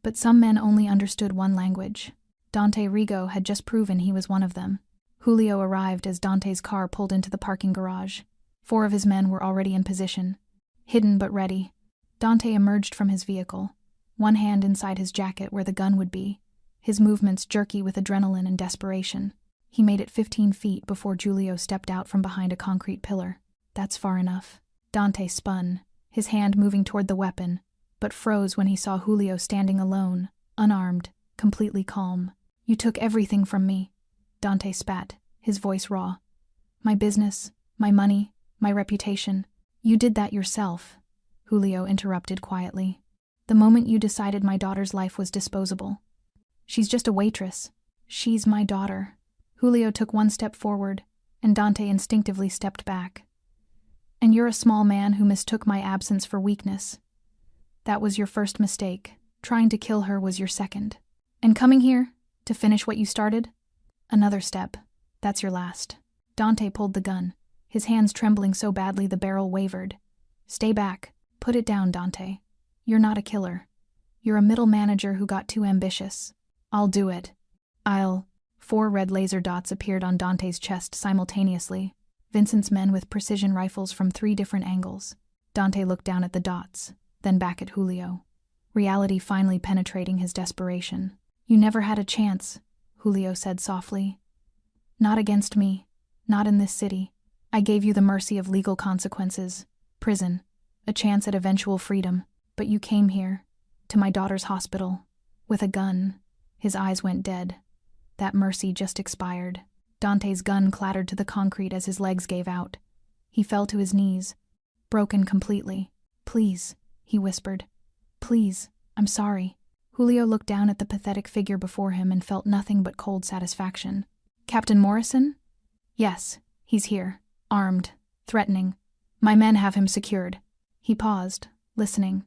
But some men only understood one language. Dante Rigo had just proven he was one of them. Julio arrived as Dante's car pulled into the parking garage. 4 of his men were already in position, hidden but ready. Dante emerged from his vehicle, one hand inside his jacket where the gun would be, his movements jerky with adrenaline and desperation. He made it 15 feet before Julio stepped out from behind a concrete pillar. That's far enough. Dante spun, his hand moving toward the weapon, but froze when he saw Julio standing alone, unarmed, completely calm. You took everything from me. Dante spat, his voice raw. My business, my money, my reputation. You did that yourself, Julio interrupted quietly. The moment you decided my daughter's life was disposable. She's just a waitress. She's my daughter. Julio took 1 step forward, and Dante instinctively stepped back. And you're a small man who mistook my absence for weakness. That was your first mistake. Trying to kill her was your second. And coming here, to finish what you started? Another step. That's your last. Dante pulled the gun, his hands trembling so badly the barrel wavered. Stay back. Put it down, Dante. You're not a killer. You're a middle manager who got too ambitious. I'll do it. 4 red laser dots appeared on Dante's chest simultaneously, Vincent's men with precision rifles from 3 different angles. Dante looked down at the dots, then back at Julio, reality finally penetrating his desperation. You never had a chance, Julio said softly. Not against me, not in this city. I gave you the mercy of legal consequences, prison, a chance at eventual freedom, but you came here, to my daughter's hospital, with a gun. His eyes went dead. That mercy just expired. Dante's gun clattered to the concrete as his legs gave out. He fell to his knees, broken completely. Please, he whispered. Please, I'm sorry. Julio looked down at the pathetic figure before him and felt nothing but cold satisfaction. Captain Morrison? Yes, he's here, armed, threatening. My men have him secured. He paused, listening.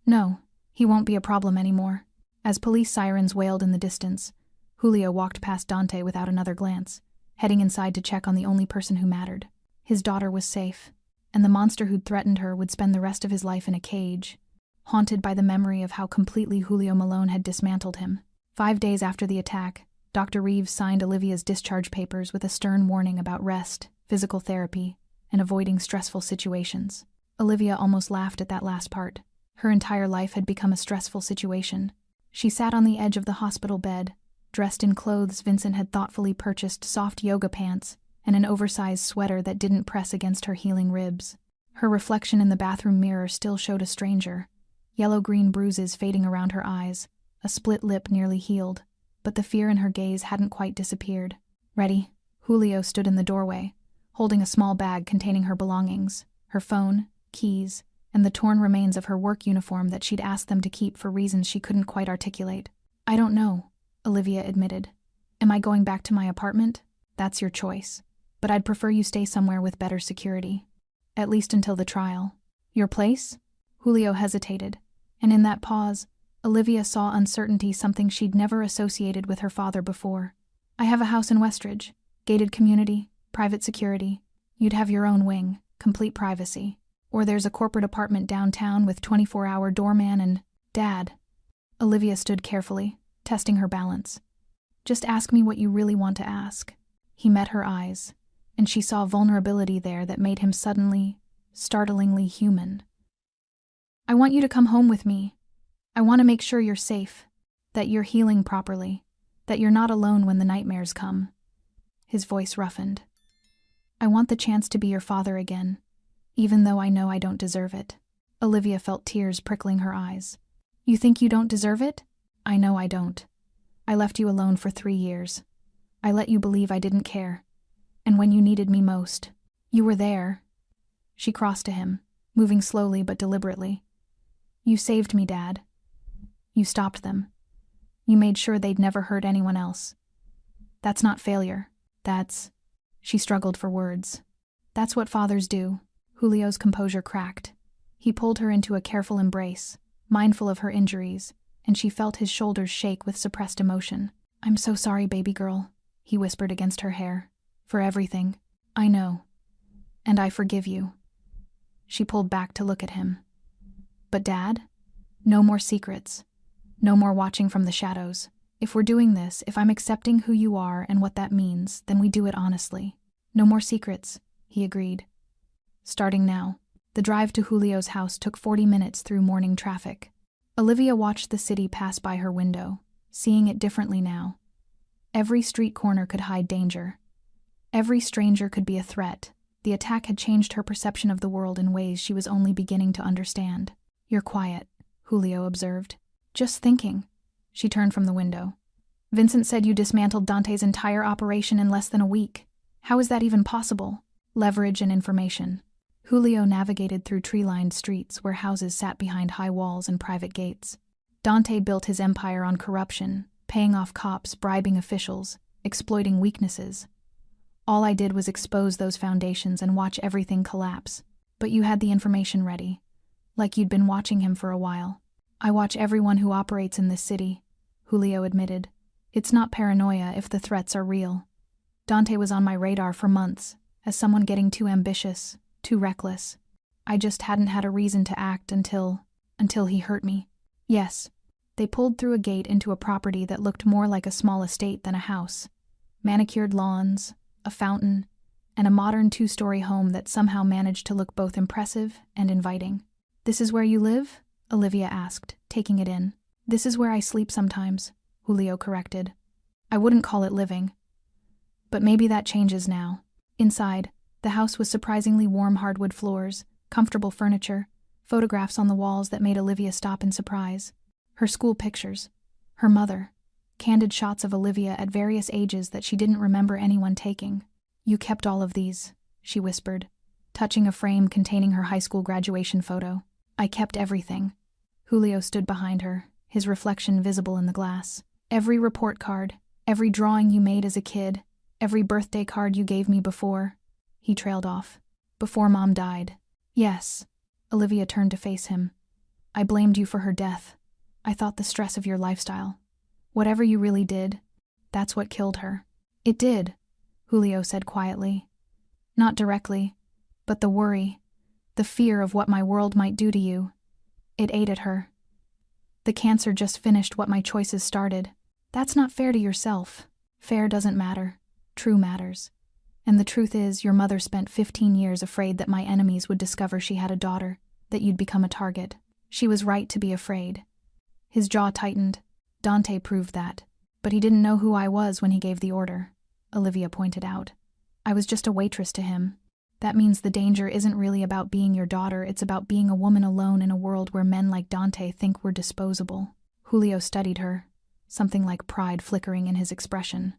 No, he won't be a problem anymore. As police sirens wailed in the distance, Julio walked past Dante without another glance, heading inside to check on the only person who mattered. His daughter was safe, and the monster who'd threatened her would spend the rest of his life in a cage, haunted by the memory of how completely Julio Malone had dismantled him. 5 days after the attack, Dr. Reeves signed Olivia's discharge papers with a stern warning about rest, physical therapy, and avoiding stressful situations. Olivia almost laughed at that last part. Her entire life had become a stressful situation. She sat on the edge of the hospital bed, dressed in clothes Vincent had thoughtfully purchased, soft yoga pants, and an oversized sweater that didn't press against her healing ribs. Her reflection in the bathroom mirror still showed a stranger, yellow-green bruises fading around her eyes, a split lip nearly healed, but the fear in her gaze hadn't quite disappeared. Ready? Julio stood in the doorway, holding a small bag containing her belongings, her phone, keys, and the torn remains of her work uniform that she'd asked them to keep for reasons she couldn't quite articulate. I don't know, Olivia admitted. Am I going back to my apartment? That's your choice. But I'd prefer you stay somewhere with better security. At least until the trial. Your place? Julio hesitated, and in that pause, Olivia saw uncertainty, something she'd never associated with her father before. I have a house in Westridge, gated community, private security. You'd have your own wing, complete privacy. Or there's a corporate apartment downtown with 24-hour doorman and... Dad. Olivia stood carefully, testing her balance. Just ask me what you really want to ask. He met her eyes, and she saw vulnerability there that made him suddenly, startlingly human. I want you to come home with me. I want to make sure you're safe, that you're healing properly, that you're not alone when the nightmares come. His voice roughened. I want the chance to be your father again, even though I know I don't deserve it. Olivia felt tears prickling her eyes. You think you don't deserve it? I know I don't. I left you alone for 3 years. I let you believe I didn't care. And when you needed me most, you were there. She crossed to him, moving slowly but deliberately. You saved me, Dad. You stopped them. You made sure they'd never hurt anyone else. That's not failure. That's... She struggled for words. That's what fathers do. Julio's composure cracked. He pulled her into a careful embrace, mindful of her injuries, and she felt his shoulders shake with suppressed emotion. I'm so sorry, baby girl, he whispered against her hair. For everything. I know. And I forgive you. She pulled back to look at him. But Dad? No more secrets. No more watching from the shadows. If we're doing this, if I'm accepting who you are and what that means, then we do it honestly. No more secrets, he agreed. Starting now. The drive to Julio's house took 40 minutes through morning traffic. Olivia watched the city pass by her window, seeing it differently now. Every street corner could hide danger. Every stranger could be a threat. The attack had changed her perception of the world in ways she was only beginning to understand. You're quiet, Julio observed. Just thinking. She turned from the window. Vincent said you dismantled Dante's entire operation in less than a week. How is that even possible? Leverage and information. Julio navigated through tree-lined streets where houses sat behind high walls and private gates. Dante built his empire on corruption, paying off cops, bribing officials, exploiting weaknesses. All I did was expose those foundations and watch everything collapse. But you had the information ready, like you'd been watching him for a while. I watch everyone who operates in this city, Julio admitted. It's not paranoia if the threats are real. Dante was on my radar for months, as someone getting too ambitious, too reckless. I just hadn't had a reason to act until he hurt me. Yes, they pulled through a gate into a property that looked more like a small estate than a house. Manicured lawns, a fountain, and a modern 2-story home that somehow managed to look both impressive and inviting. This is where you live? Olivia asked, taking it in. This is where I sleep sometimes, Julio corrected. I wouldn't call it living. But maybe that changes now. Inside, the house was surprisingly warm hardwood floors, comfortable furniture, photographs on the walls that made Olivia stop in surprise. Her school pictures, her mother, candid shots of Olivia at various ages that she didn't remember anyone taking. You kept all of these, she whispered, touching a frame containing her high school graduation photo. I kept everything. Julio stood behind her, his reflection visible in the glass. Every report card, every drawing you made as a kid, every birthday card you gave me before. He trailed off. Before Mom died. Yes. Olivia turned to face him. I blamed you for her death. I thought the stress of your lifestyle. Whatever you really did, that's what killed her. It did, Julio said quietly. Not directly, but the worry, the fear of what my world might do to you. It ate at her. The cancer just finished what my choices started. That's not fair to yourself. Fair doesn't matter. True matters. And the truth is, your mother spent 15 years afraid that my enemies would discover she had a daughter, that you'd become a target. She was right to be afraid. His jaw tightened. Dante proved that. But he didn't know who I was when he gave the order, Olivia pointed out. I was just a waitress to him. That means the danger isn't really about being your daughter, it's about being a woman alone in a world where men like Dante think we're disposable. Julio studied her, something like pride flickering in his expression.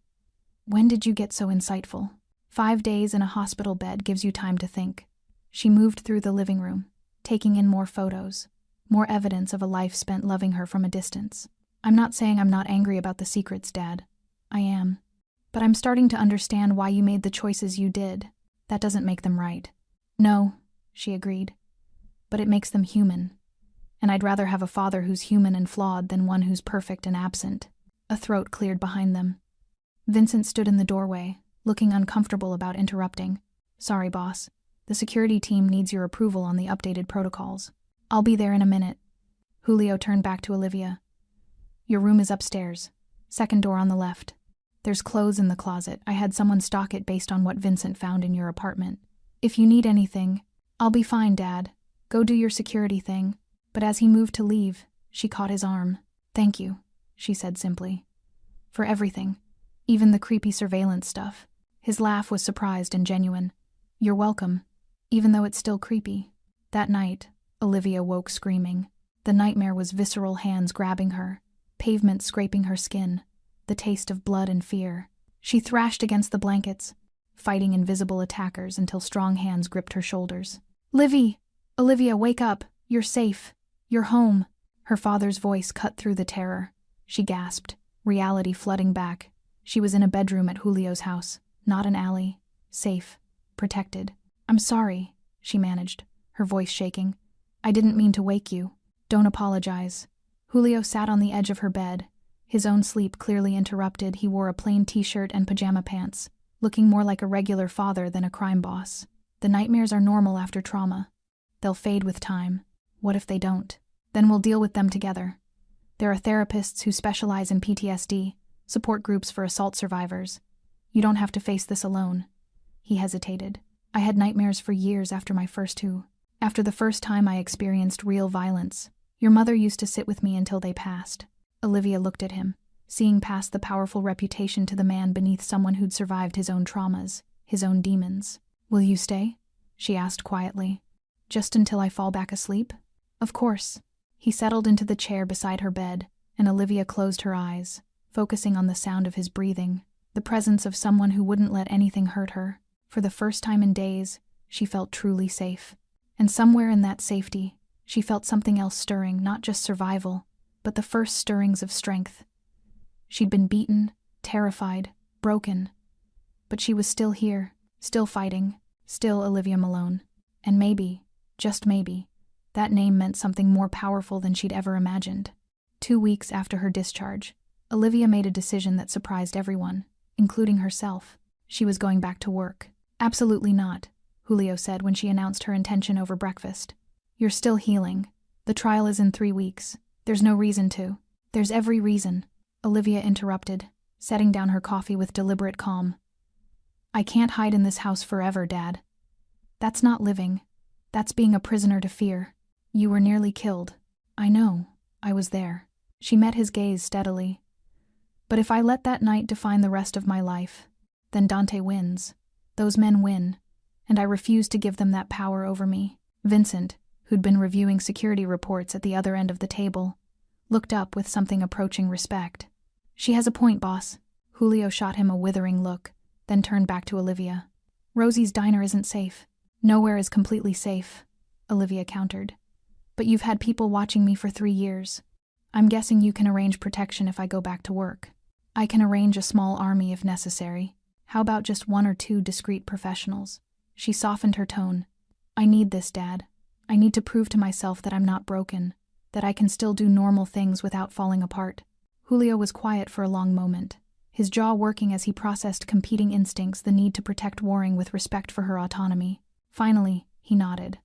When did you get so insightful? 5 days in a hospital bed gives you time to think. She moved through the living room, taking in more photos, more evidence of a life spent loving her from a distance. I'm not saying I'm not angry about the secrets, Dad. I am. But I'm starting to understand why you made the choices you did. That doesn't make them right. No, she agreed. But it makes them human. And I'd rather have a father who's human and flawed than one who's perfect and absent. A throat cleared behind them. Vincent stood in the doorway, looking uncomfortable about interrupting. Sorry, boss. The security team needs your approval on the updated protocols. I'll be there in a minute. Julio turned back to Olivia. Your room is upstairs. Second door on the left. There's clothes in the closet. I had someone stock it based on what Vincent found in your apartment. If you need anything, I'll be fine, Dad. Go do your security thing. But as he moved to leave, she caught his arm. Thank you, she said simply. For everything. Even the creepy surveillance stuff. His laugh was surprised and genuine. You're welcome. Even though it's still creepy. That night, Olivia woke screaming. The nightmare was visceral hands grabbing her, pavement scraping her skin, the taste of blood and fear. She thrashed against the blankets, fighting invisible attackers until strong hands gripped her shoulders. Livy! Olivia, wake up! You're safe. You're home. Her father's voice cut through the terror. She gasped, reality flooding back. She was in a bedroom at Julio's house, not an alley. Safe. Protected. I'm sorry, she managed, her voice shaking. I didn't mean to wake you. Don't apologize. Julio sat on the edge of her bed. His own sleep clearly interrupted. He wore a plain t-shirt and pajama pants, looking more like a regular father than a crime boss. The nightmares are normal after trauma. They'll fade with time. What if they don't? Then we'll deal with them together. There are therapists who specialize in PTSD, support groups for assault survivors. You don't have to face this alone. He hesitated. I had nightmares for years after my first two. After the first time I experienced real violence. Your mother used to sit with me until they passed. Olivia looked at him, seeing past the powerful reputation to the man beneath someone who'd survived his own traumas, his own demons. Will you stay? She asked quietly. Just until I fall back asleep? Of course. He settled into the chair beside her bed, and Olivia closed her eyes, focusing on the sound of his breathing, the presence of someone who wouldn't let anything hurt her. For the first time in days, she felt truly safe. And somewhere in that safety, she felt something else stirring, not just survival, but the first stirrings of strength. She'd been beaten, terrified, broken. But she was still here, still fighting, still Olivia Malone. And maybe, just maybe, that name meant something more powerful than she'd ever imagined. 2 weeks after her discharge, Olivia made a decision that surprised everyone, including herself. She was going back to work. Absolutely not, Julio said when she announced her intention over breakfast. You're still healing. The trial is in 3 weeks. There's no reason to. There's every reason, Olivia interrupted, setting down her coffee with deliberate calm. I can't hide in this house forever, Dad. That's not living. That's being a prisoner to fear. You were nearly killed. I know. I was there. She met his gaze steadily. But if I let that night define the rest of my life, then Dante wins. Those men win, and I refuse to give them that power over me. Vincent, who'd been reviewing security reports at the other end of the table, looked up with something approaching respect. She has a point, boss. Julio shot him a withering look, then turned back to Olivia. Rosie's diner isn't safe. Nowhere is completely safe, Olivia countered. But you've had people watching me for 3 years. I'm guessing you can arrange protection if I go back to work. I can arrange a small army if necessary. How about just 1 or 2 discreet professionals? She softened her tone. I need this, Dad. I need to prove to myself that I'm not broken, that I can still do normal things without falling apart. Julio was quiet for a long moment, his jaw working as he processed competing instincts, the need to protect warring with respect for her autonomy. Finally, he nodded.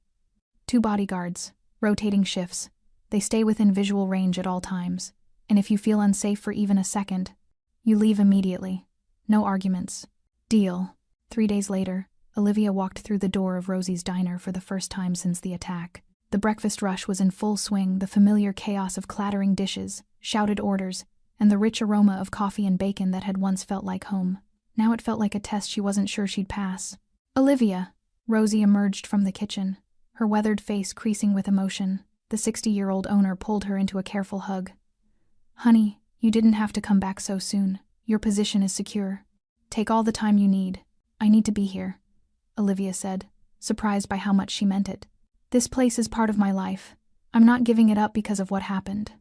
2 bodyguards, rotating shifts. They stay within visual range at all times, and if you feel unsafe for even a second, you leave immediately. No arguments. Deal. 3 days later, Olivia walked through the door of Rosie's diner for the first time since the attack. The breakfast rush was in full swing, the familiar chaos of clattering dishes, shouted orders, and the rich aroma of coffee and bacon that had once felt like home. Now it felt like a test she wasn't sure she'd pass. Olivia! Rosie emerged from the kitchen, her weathered face creasing with emotion. The 60-year-old owner pulled her into a careful hug. Honey, you didn't have to come back so soon. Your position is secure. Take all the time you need. I need to be here, Olivia said, surprised by how much she meant it. This place is part of my life. I'm not giving it up because of what happened.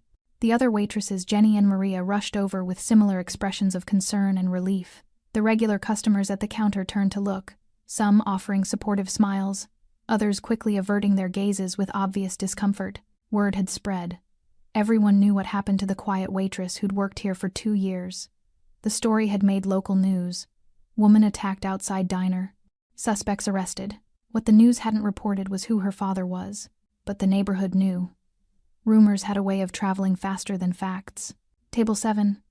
The other waitresses, Jenny and Maria, rushed over with similar expressions of concern and relief. The regular customers at the counter turned to look, some offering supportive smiles, others quickly averting their gazes with obvious discomfort. Word had spread. Everyone knew what happened to the quiet waitress who'd worked here for 2 years. The story had made local news. Woman attacked outside diner. Suspects arrested. What the news hadn't reported was who her father was, but the neighborhood knew. Rumors had a way of traveling faster than facts. Table 7,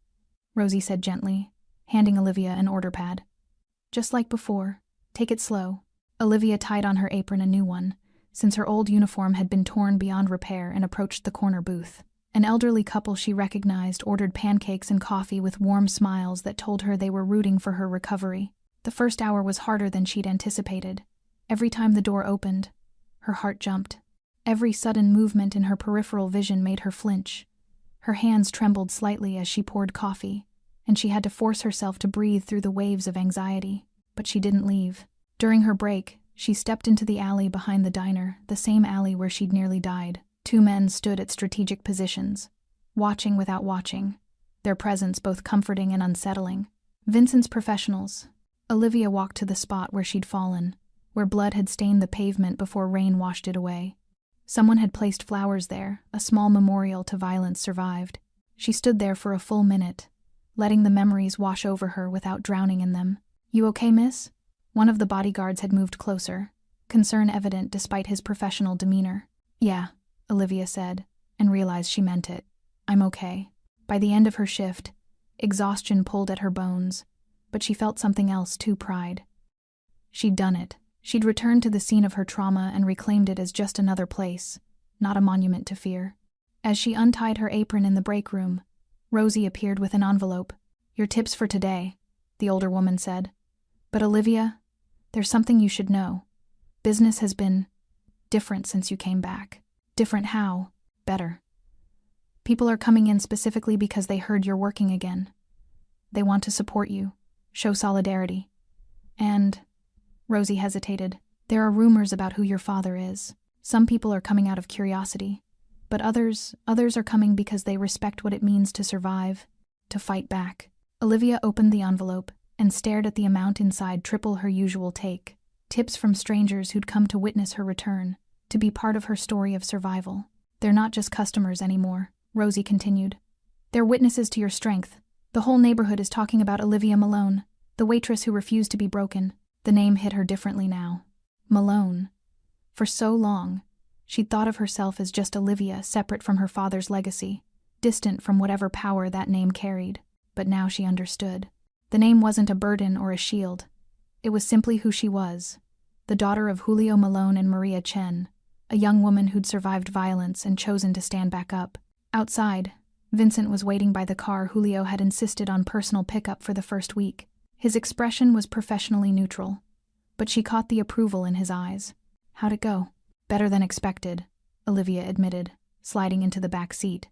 Rosie said gently, handing Olivia an order pad. Just like before. Take it slow. Olivia tied on her apron, a new one, since her old uniform had been torn beyond repair, and approached the corner booth. An elderly couple she recognized ordered pancakes and coffee with warm smiles that told her they were rooting for her recovery. The first hour was harder than she'd anticipated. Every time the door opened, her heart jumped. Every sudden movement in her peripheral vision made her flinch. Her hands trembled slightly as she poured coffee, and she had to force herself to breathe through the waves of anxiety. But she didn't leave. During her break, she stepped into the alley behind the diner, the same alley where she'd nearly died. 2 men stood at strategic positions, watching without watching, their presence both comforting and unsettling. Vincent's professionals. Olivia walked to the spot where she'd fallen, where blood had stained the pavement before rain washed it away. Someone had placed flowers there, a small memorial to violence survived. She stood there for a full minute, letting the memories wash over her without drowning in them. You okay, miss? One of the bodyguards had moved closer, concern evident despite his professional demeanor. Yeah, Olivia said, and realized she meant it. I'm okay. By the end of her shift, exhaustion pulled at her bones, but she felt something else too: pride. She'd done it. She'd returned to the scene of her trauma and reclaimed it as just another place, not a monument to fear. As she untied her apron in the break room, Rosie appeared with an envelope. Your tips for today, the older woman said. But Olivia, there's something you should know. Business has been different since you came back. Different how? Better. People are coming in specifically because they heard you're working again. They want to support you, show solidarity. And, Rosie hesitated, there are rumors about who your father is. Some people are coming out of curiosity, but others are coming because they respect what it means to survive, to fight back. Olivia opened the envelope and stared at the amount inside, triple her usual take. Tips from strangers who'd come to witness her return, to be part of her story of survival. They're not just customers anymore, Rosie continued. They're witnesses to your strength. The whole neighborhood is talking about Olivia Malone, the waitress who refused to be broken. The name hit her differently now. Malone. For so long, she'd thought of herself as just Olivia, separate from her father's legacy, distant from whatever power that name carried. But now she understood. The name wasn't a burden or a shield. It was simply who she was, the daughter of Julio Malone and Maria Chen, a young woman who'd survived violence and chosen to stand back up. Outside, Vincent was waiting by the car Julio had insisted on personal pickup for the first week. His expression was professionally neutral, but she caught the approval in his eyes. How'd it go? Better than expected, Olivia admitted, sliding into the back seat.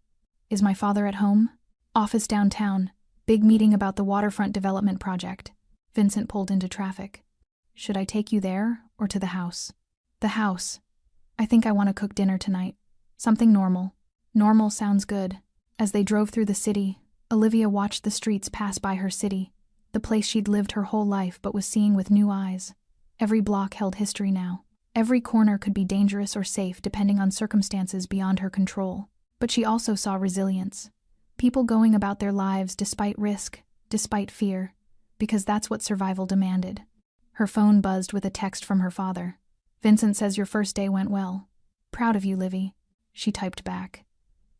Is my father at home? Office downtown. Big meeting about the waterfront development project. Vincent pulled into traffic. Should I take you there or to the house? The house. I think I want to cook dinner tonight. Something normal. Normal sounds good. As they drove through the city, Olivia watched the streets pass by her city, the place she'd lived her whole life but was seeing with new eyes. Every block held history now. Every corner could be dangerous or safe depending on circumstances beyond her control. But she also saw resilience. People going about their lives despite risk, despite fear, because that's what survival demanded. Her phone buzzed with a text from her father. "Vincent says your first day went well. Proud of you, Livy." She typed back.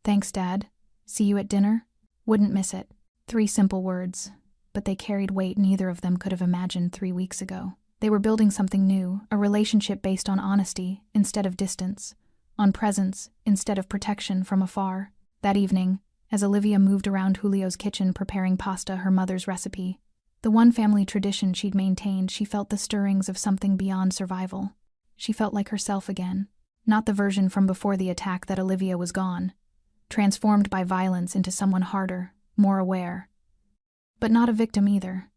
"Thanks, Dad. See you at dinner? Wouldn't miss it." 3 simple words, but they carried weight neither of them could have imagined 3 weeks ago. They were building something new, a relationship based on honesty instead of distance, on presence instead of protection from afar. That evening, as Olivia moved around Julio's kitchen preparing pasta, her mother's recipe, the one family tradition she'd maintained, she felt the stirrings of something beyond survival. She felt like herself again, not the version from before the attack that Olivia was gone, transformed by violence into someone harder, more aware. But not a victim either.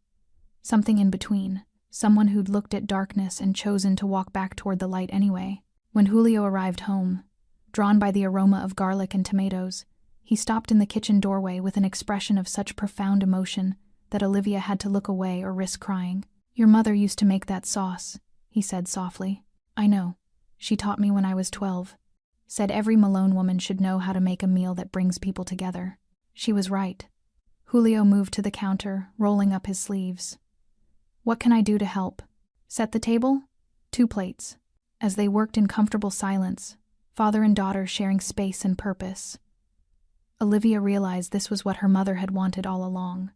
Something in between, someone who'd looked at darkness and chosen to walk back toward the light anyway. When Julio arrived home, drawn by the aroma of garlic and tomatoes, he stopped in the kitchen doorway with an expression of such profound emotion that Olivia had to look away or risk crying. "Your mother used to make that sauce," he said softly. "I know. She taught me when I was 12. Said every Malone woman should know how to make a meal that brings people together." She was right. Julio moved to the counter, rolling up his sleeves. "What can I do to help? Set the table?" 2 plates. As they worked in comfortable silence, father and daughter sharing space and purpose, Olivia realized this was what her mother had wanted all along.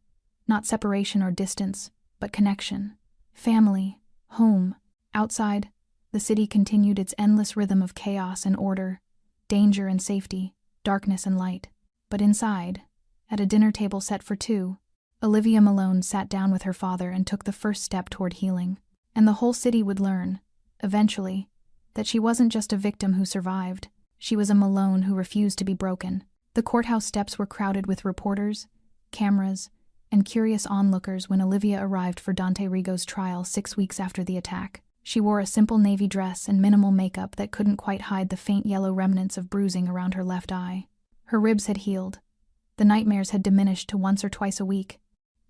Not separation or distance, but connection. Family, home. Outside, the city continued its endless rhythm of chaos and order, danger and safety, darkness and light. But inside, at a dinner table set for 2, Olivia Malone sat down with her father and took the first step toward healing. And the whole city would learn, eventually, that she wasn't just a victim who survived. She was a Malone who refused to be broken. The courthouse steps were crowded with reporters, cameras, and curious onlookers when Olivia arrived for Dante Rigo's trial 6 weeks after the attack. She wore a simple navy dress and minimal makeup that couldn't quite hide the faint yellow remnants of bruising around her left eye. Her ribs had healed. The nightmares had diminished to once or twice a week,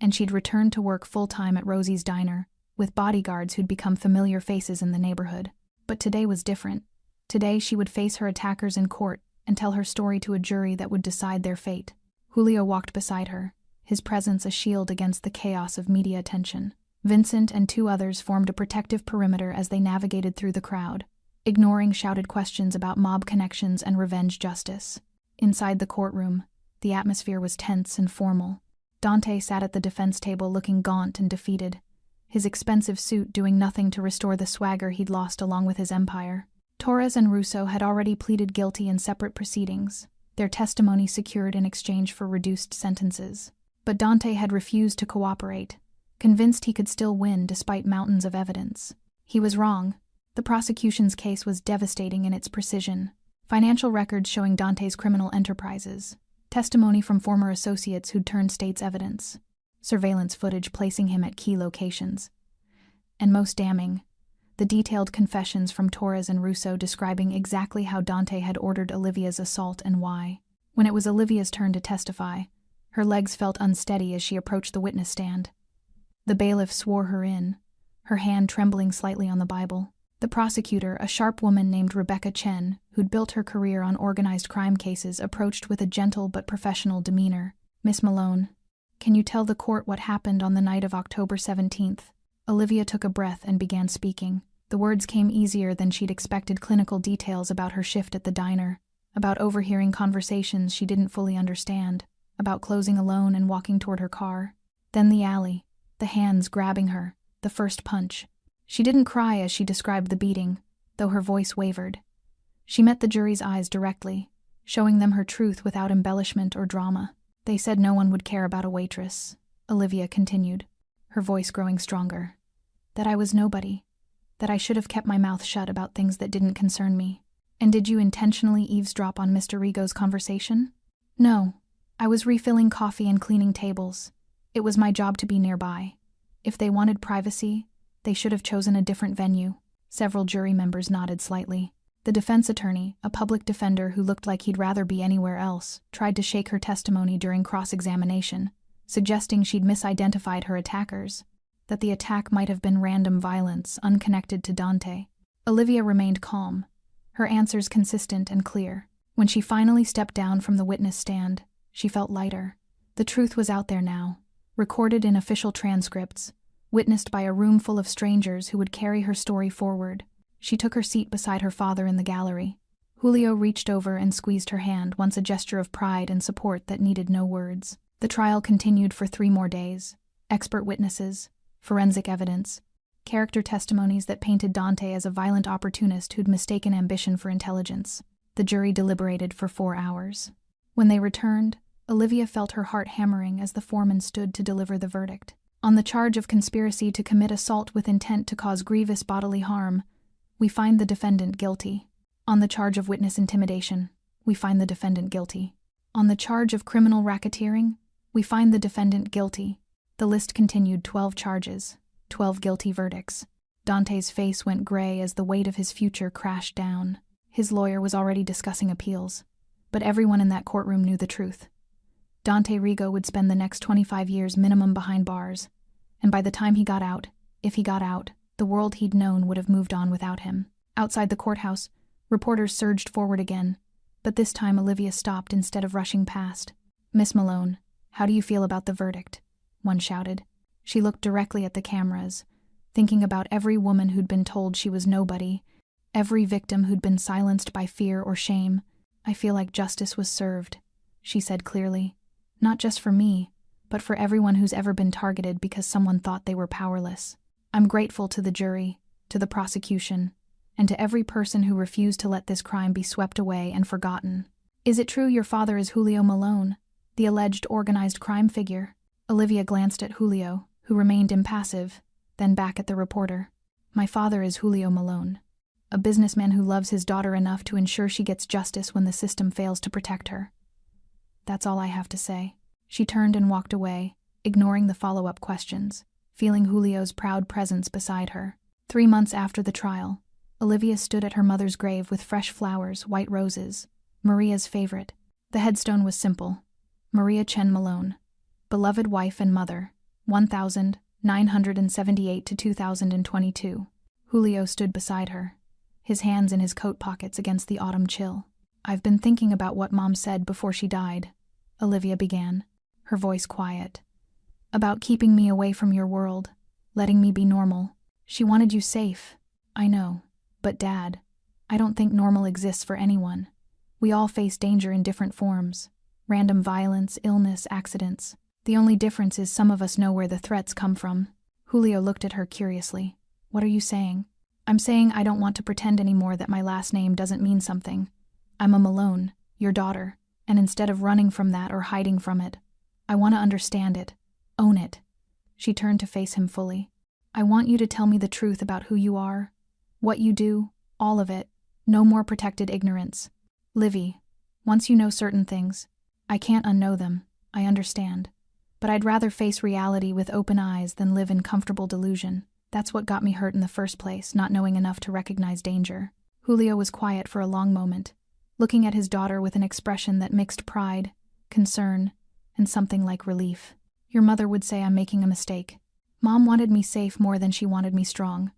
and she'd returned to work full-time at Rosie's Diner, with bodyguards who'd become familiar faces in the neighborhood. But today was different. Today she would face her attackers in court and tell her story to a jury that would decide their fate. Julio walked beside her, his presence a shield against the chaos of media attention. Vincent and 2 others formed a protective perimeter as they navigated through the crowd, ignoring shouted questions about mob connections and revenge justice. Inside the courtroom, the atmosphere was tense and formal. Dante sat at the defense table looking gaunt and defeated, his expensive suit doing nothing to restore the swagger he'd lost along with his empire. Torres and Russo had already pleaded guilty in separate proceedings, their testimony secured in exchange for reduced sentences. But Dante had refused to cooperate, convinced he could still win despite mountains of evidence. He was wrong. The prosecution's case was devastating in its precision. Financial records showing Dante's criminal enterprises, testimony from former associates who'd turned state's evidence, surveillance footage placing him at key locations. And most damning, the detailed confessions from Torres and Russo describing exactly how Dante had ordered Olivia's assault and why. When it was Olivia's turn to testify, her legs felt unsteady as she approached the witness stand. The bailiff swore her in, her hand trembling slightly on the Bible. The prosecutor, a sharp woman named Rebecca Chen, who'd built her career on organized crime cases, approached with a gentle but professional demeanor. "Miss Malone, can you tell the court what happened on the night of October 17th? Olivia took a breath and began speaking. The words came easier than she'd expected. Clinical details about her shift at the diner, about overhearing conversations she didn't fully understand, about closing alone and walking toward her car. Then the alley, the hands grabbing her, the first punch. She didn't cry as she described the beating, though her voice wavered. She met the jury's eyes directly, showing them her truth without embellishment or drama. They said no one would care about a waitress, Olivia continued, her voice growing stronger. That I was nobody. That I should have kept my mouth shut about things that didn't concern me. And did you intentionally eavesdrop on Mr. Rigo's conversation? No. I was refilling coffee and cleaning tables. It was my job to be nearby. If they wanted privacy, they should have chosen a different venue. Several jury members nodded slightly. The defense attorney, a public defender who looked like he'd rather be anywhere else, tried to shake her testimony during cross-examination, suggesting she'd misidentified her attackers, that the attack might have been random violence unconnected to Dante. Olivia remained calm, her answers consistent and clear. When she finally stepped down from the witness stand, she felt lighter. The truth was out there now, recorded in official transcripts, witnessed by a room full of strangers who would carry her story forward. She took her seat beside her father in the gallery. Julio reached over and squeezed her hand, once a gesture of pride and support that needed no words. The trial continued for 3 more days. Expert witnesses, forensic evidence, character testimonies that painted Dante as a violent opportunist who'd mistaken ambition for intelligence. The jury deliberated for 4 hours. When they returned, Olivia felt her heart hammering as the foreman stood to deliver the verdict. On the charge of conspiracy to commit assault with intent to cause grievous bodily harm, we find the defendant guilty. On the charge of witness intimidation, we find the defendant guilty. On the charge of criminal racketeering, we find the defendant guilty. The list continued: 12 charges, 12 guilty verdicts. Dante's face went gray as the weight of his future crashed down. His lawyer was already discussing appeals, but everyone in that courtroom knew the truth. Dante Rigo would spend the next 25 years minimum behind bars, and by the time he got out, if he got out, the world he'd known would have moved on without him. Outside the courthouse, reporters surged forward again, but this time Olivia stopped instead of rushing past. "Miss Malone, how do you feel about the verdict?" one shouted. She looked directly at the cameras, thinking about every woman who'd been told she was nobody, every victim who'd been silenced by fear or shame. "I feel like justice was served," she said clearly. "Not just for me, but for everyone who's ever been targeted because someone thought they were powerless. I'm grateful to the jury, to the prosecution, and to every person who refused to let this crime be swept away and forgotten." "Is it true your father is Julio Malone, the alleged organized crime figure?" Olivia glanced at Julio, who remained impassive, then back at the reporter. "My father is Julio Malone, a businessman who loves his daughter enough to ensure she gets justice when the system fails to protect her. That's all I have to say." She turned and walked away, ignoring the follow-up questions, feeling Julio's proud presence beside her. 3 months after the trial, Olivia stood at her mother's grave with fresh flowers, white roses, Maria's favorite. The headstone was simple: Maria Chen Malone, beloved wife and mother, 1978 to 2022. Julio stood beside her, his hands in his coat pockets against the autumn chill. "I've been thinking about what Mom said before she died," Olivia began, her voice quiet. "About keeping me away from your world, letting me be normal. She wanted you safe. I know. But Dad, I don't think normal exists for anyone. We all face danger in different forms. Random violence, illness, accidents. The only difference is some of us know where the threats come from." Julio looked at her curiously. "What are you saying?" "I'm saying I don't want to pretend anymore that my last name doesn't mean something. I'm a Malone, your daughter, and instead of running from that or hiding from it, I want to understand it, own it." She turned to face him fully. "I want you to tell me the truth about who you are, what you do, all of it. No more protected ignorance. Livy, once you know certain things, I can't unknow them, I understand. But I'd rather face reality with open eyes than live in comfortable delusion. That's what got me hurt in the first place, not knowing enough to recognize danger." Julio was quiet for a long moment, looking at his daughter with an expression that mixed pride, concern, and something like relief. "Your mother would say I'm making a mistake. Mom wanted me safe more than she wanted me strong.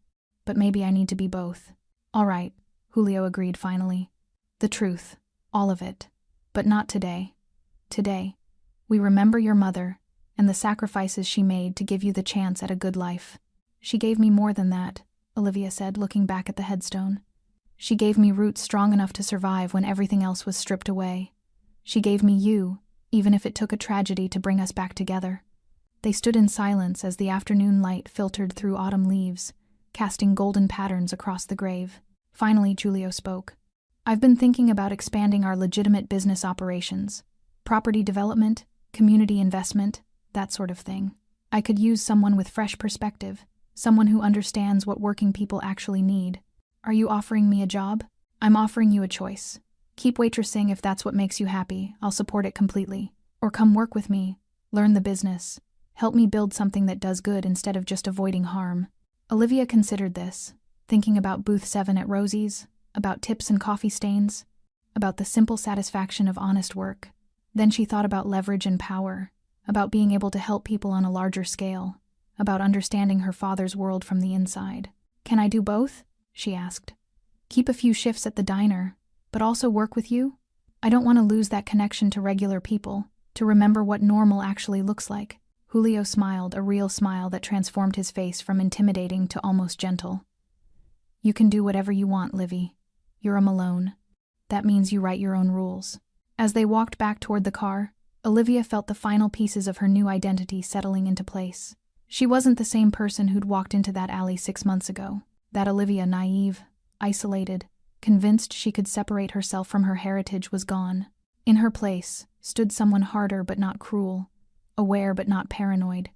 But maybe I need to be both." "All right," Julio agreed finally. "The truth, all of it. But not today. Today, we remember your mother and the sacrifices she made to give you the chance at a good life." "She gave me more than that," Olivia said, looking back at the headstone. "She gave me roots strong enough to survive when everything else was stripped away. She gave me you, even if it took a tragedy to bring us back together." They stood in silence as the afternoon light filtered through autumn leaves, casting golden patterns across the grave. Finally, Julio spoke. "I've been thinking about expanding our legitimate business operations. Property development, community investment, that sort of thing. I could use someone with fresh perspective, someone who understands what working people actually need. Are you offering me a job?" "I'm offering you a choice. Keep waitressing if that's what makes you happy, I'll support it completely. Or come work with me, learn the business, help me build something that does good instead of just avoiding harm." Olivia considered this, thinking about Booth 7 at Rosie's, about tips and coffee stains, about the simple satisfaction of honest work. Then she thought about leverage and power, about being able to help people on a larger scale, about understanding her father's world from the inside. "Can I do both?" she asked. Keep a few shifts at the diner, but also work with you? I don't want to lose that connection to regular people, to remember what normal actually looks like. Julio smiled, a real smile that transformed his face from intimidating to almost gentle. You can do whatever you want, Livy. You're a Malone. That means you write your own rules. As they walked back toward the car, Olivia felt the final pieces of her new identity settling into place. She wasn't the same person who'd walked into that alley 6 months ago. That Olivia, naive, isolated, convinced she could separate herself from her heritage, was gone. In her place stood someone harder but not cruel, aware but not paranoid,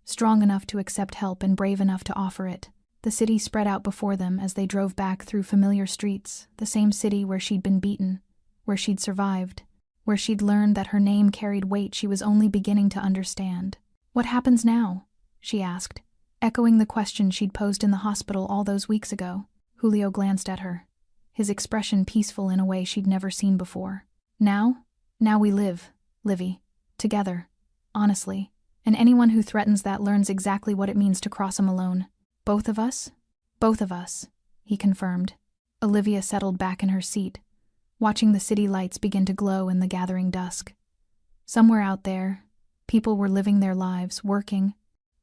strong enough to accept help and brave enough to offer it. The city spread out before them as they drove back through familiar streets, the same city where she'd been beaten, where she'd survived, where she'd learned that her name carried weight she was only beginning to understand. What happens now? She asked, echoing the question she'd posed in the hospital all those weeks ago. Julio glanced at her, his expression peaceful in a way she'd never seen before. Now we live, Livy, together, honestly, and anyone who threatens that learns exactly what it means to cross a Malone. Both of us? Both of us, he confirmed. Olivia settled back in her seat, watching the city lights begin to glow in the gathering dusk. Somewhere out there, people were living their lives, working,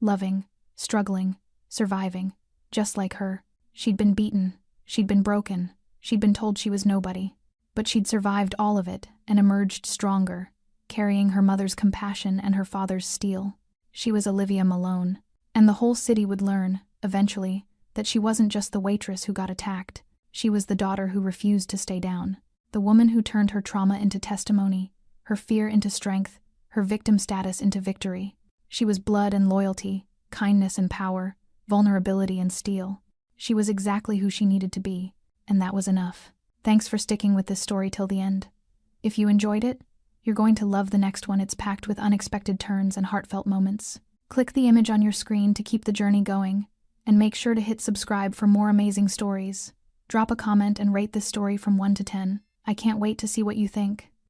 loving, struggling, surviving, just like her. She'd been beaten, she'd been broken, she'd been told she was nobody. But she'd survived all of it and emerged stronger, carrying her mother's compassion and her father's steel. She was Olivia Malone, and the whole city would learn, eventually, that she wasn't just the waitress who got attacked. She was the daughter who refused to stay down, the woman who turned her trauma into testimony, her fear into strength, her victim status into victory. She was blood and loyalty, kindness and power, vulnerability and steel. She was exactly who she needed to be, and that was enough. Thanks for sticking with this story till the end. If you enjoyed it, you're going to love the next one. It's packed with unexpected turns and heartfelt moments. Click the image on your screen to keep the journey going, and make sure to hit subscribe for more amazing stories. Drop a comment and rate this story from 1 to 10. I can't wait to see what you think.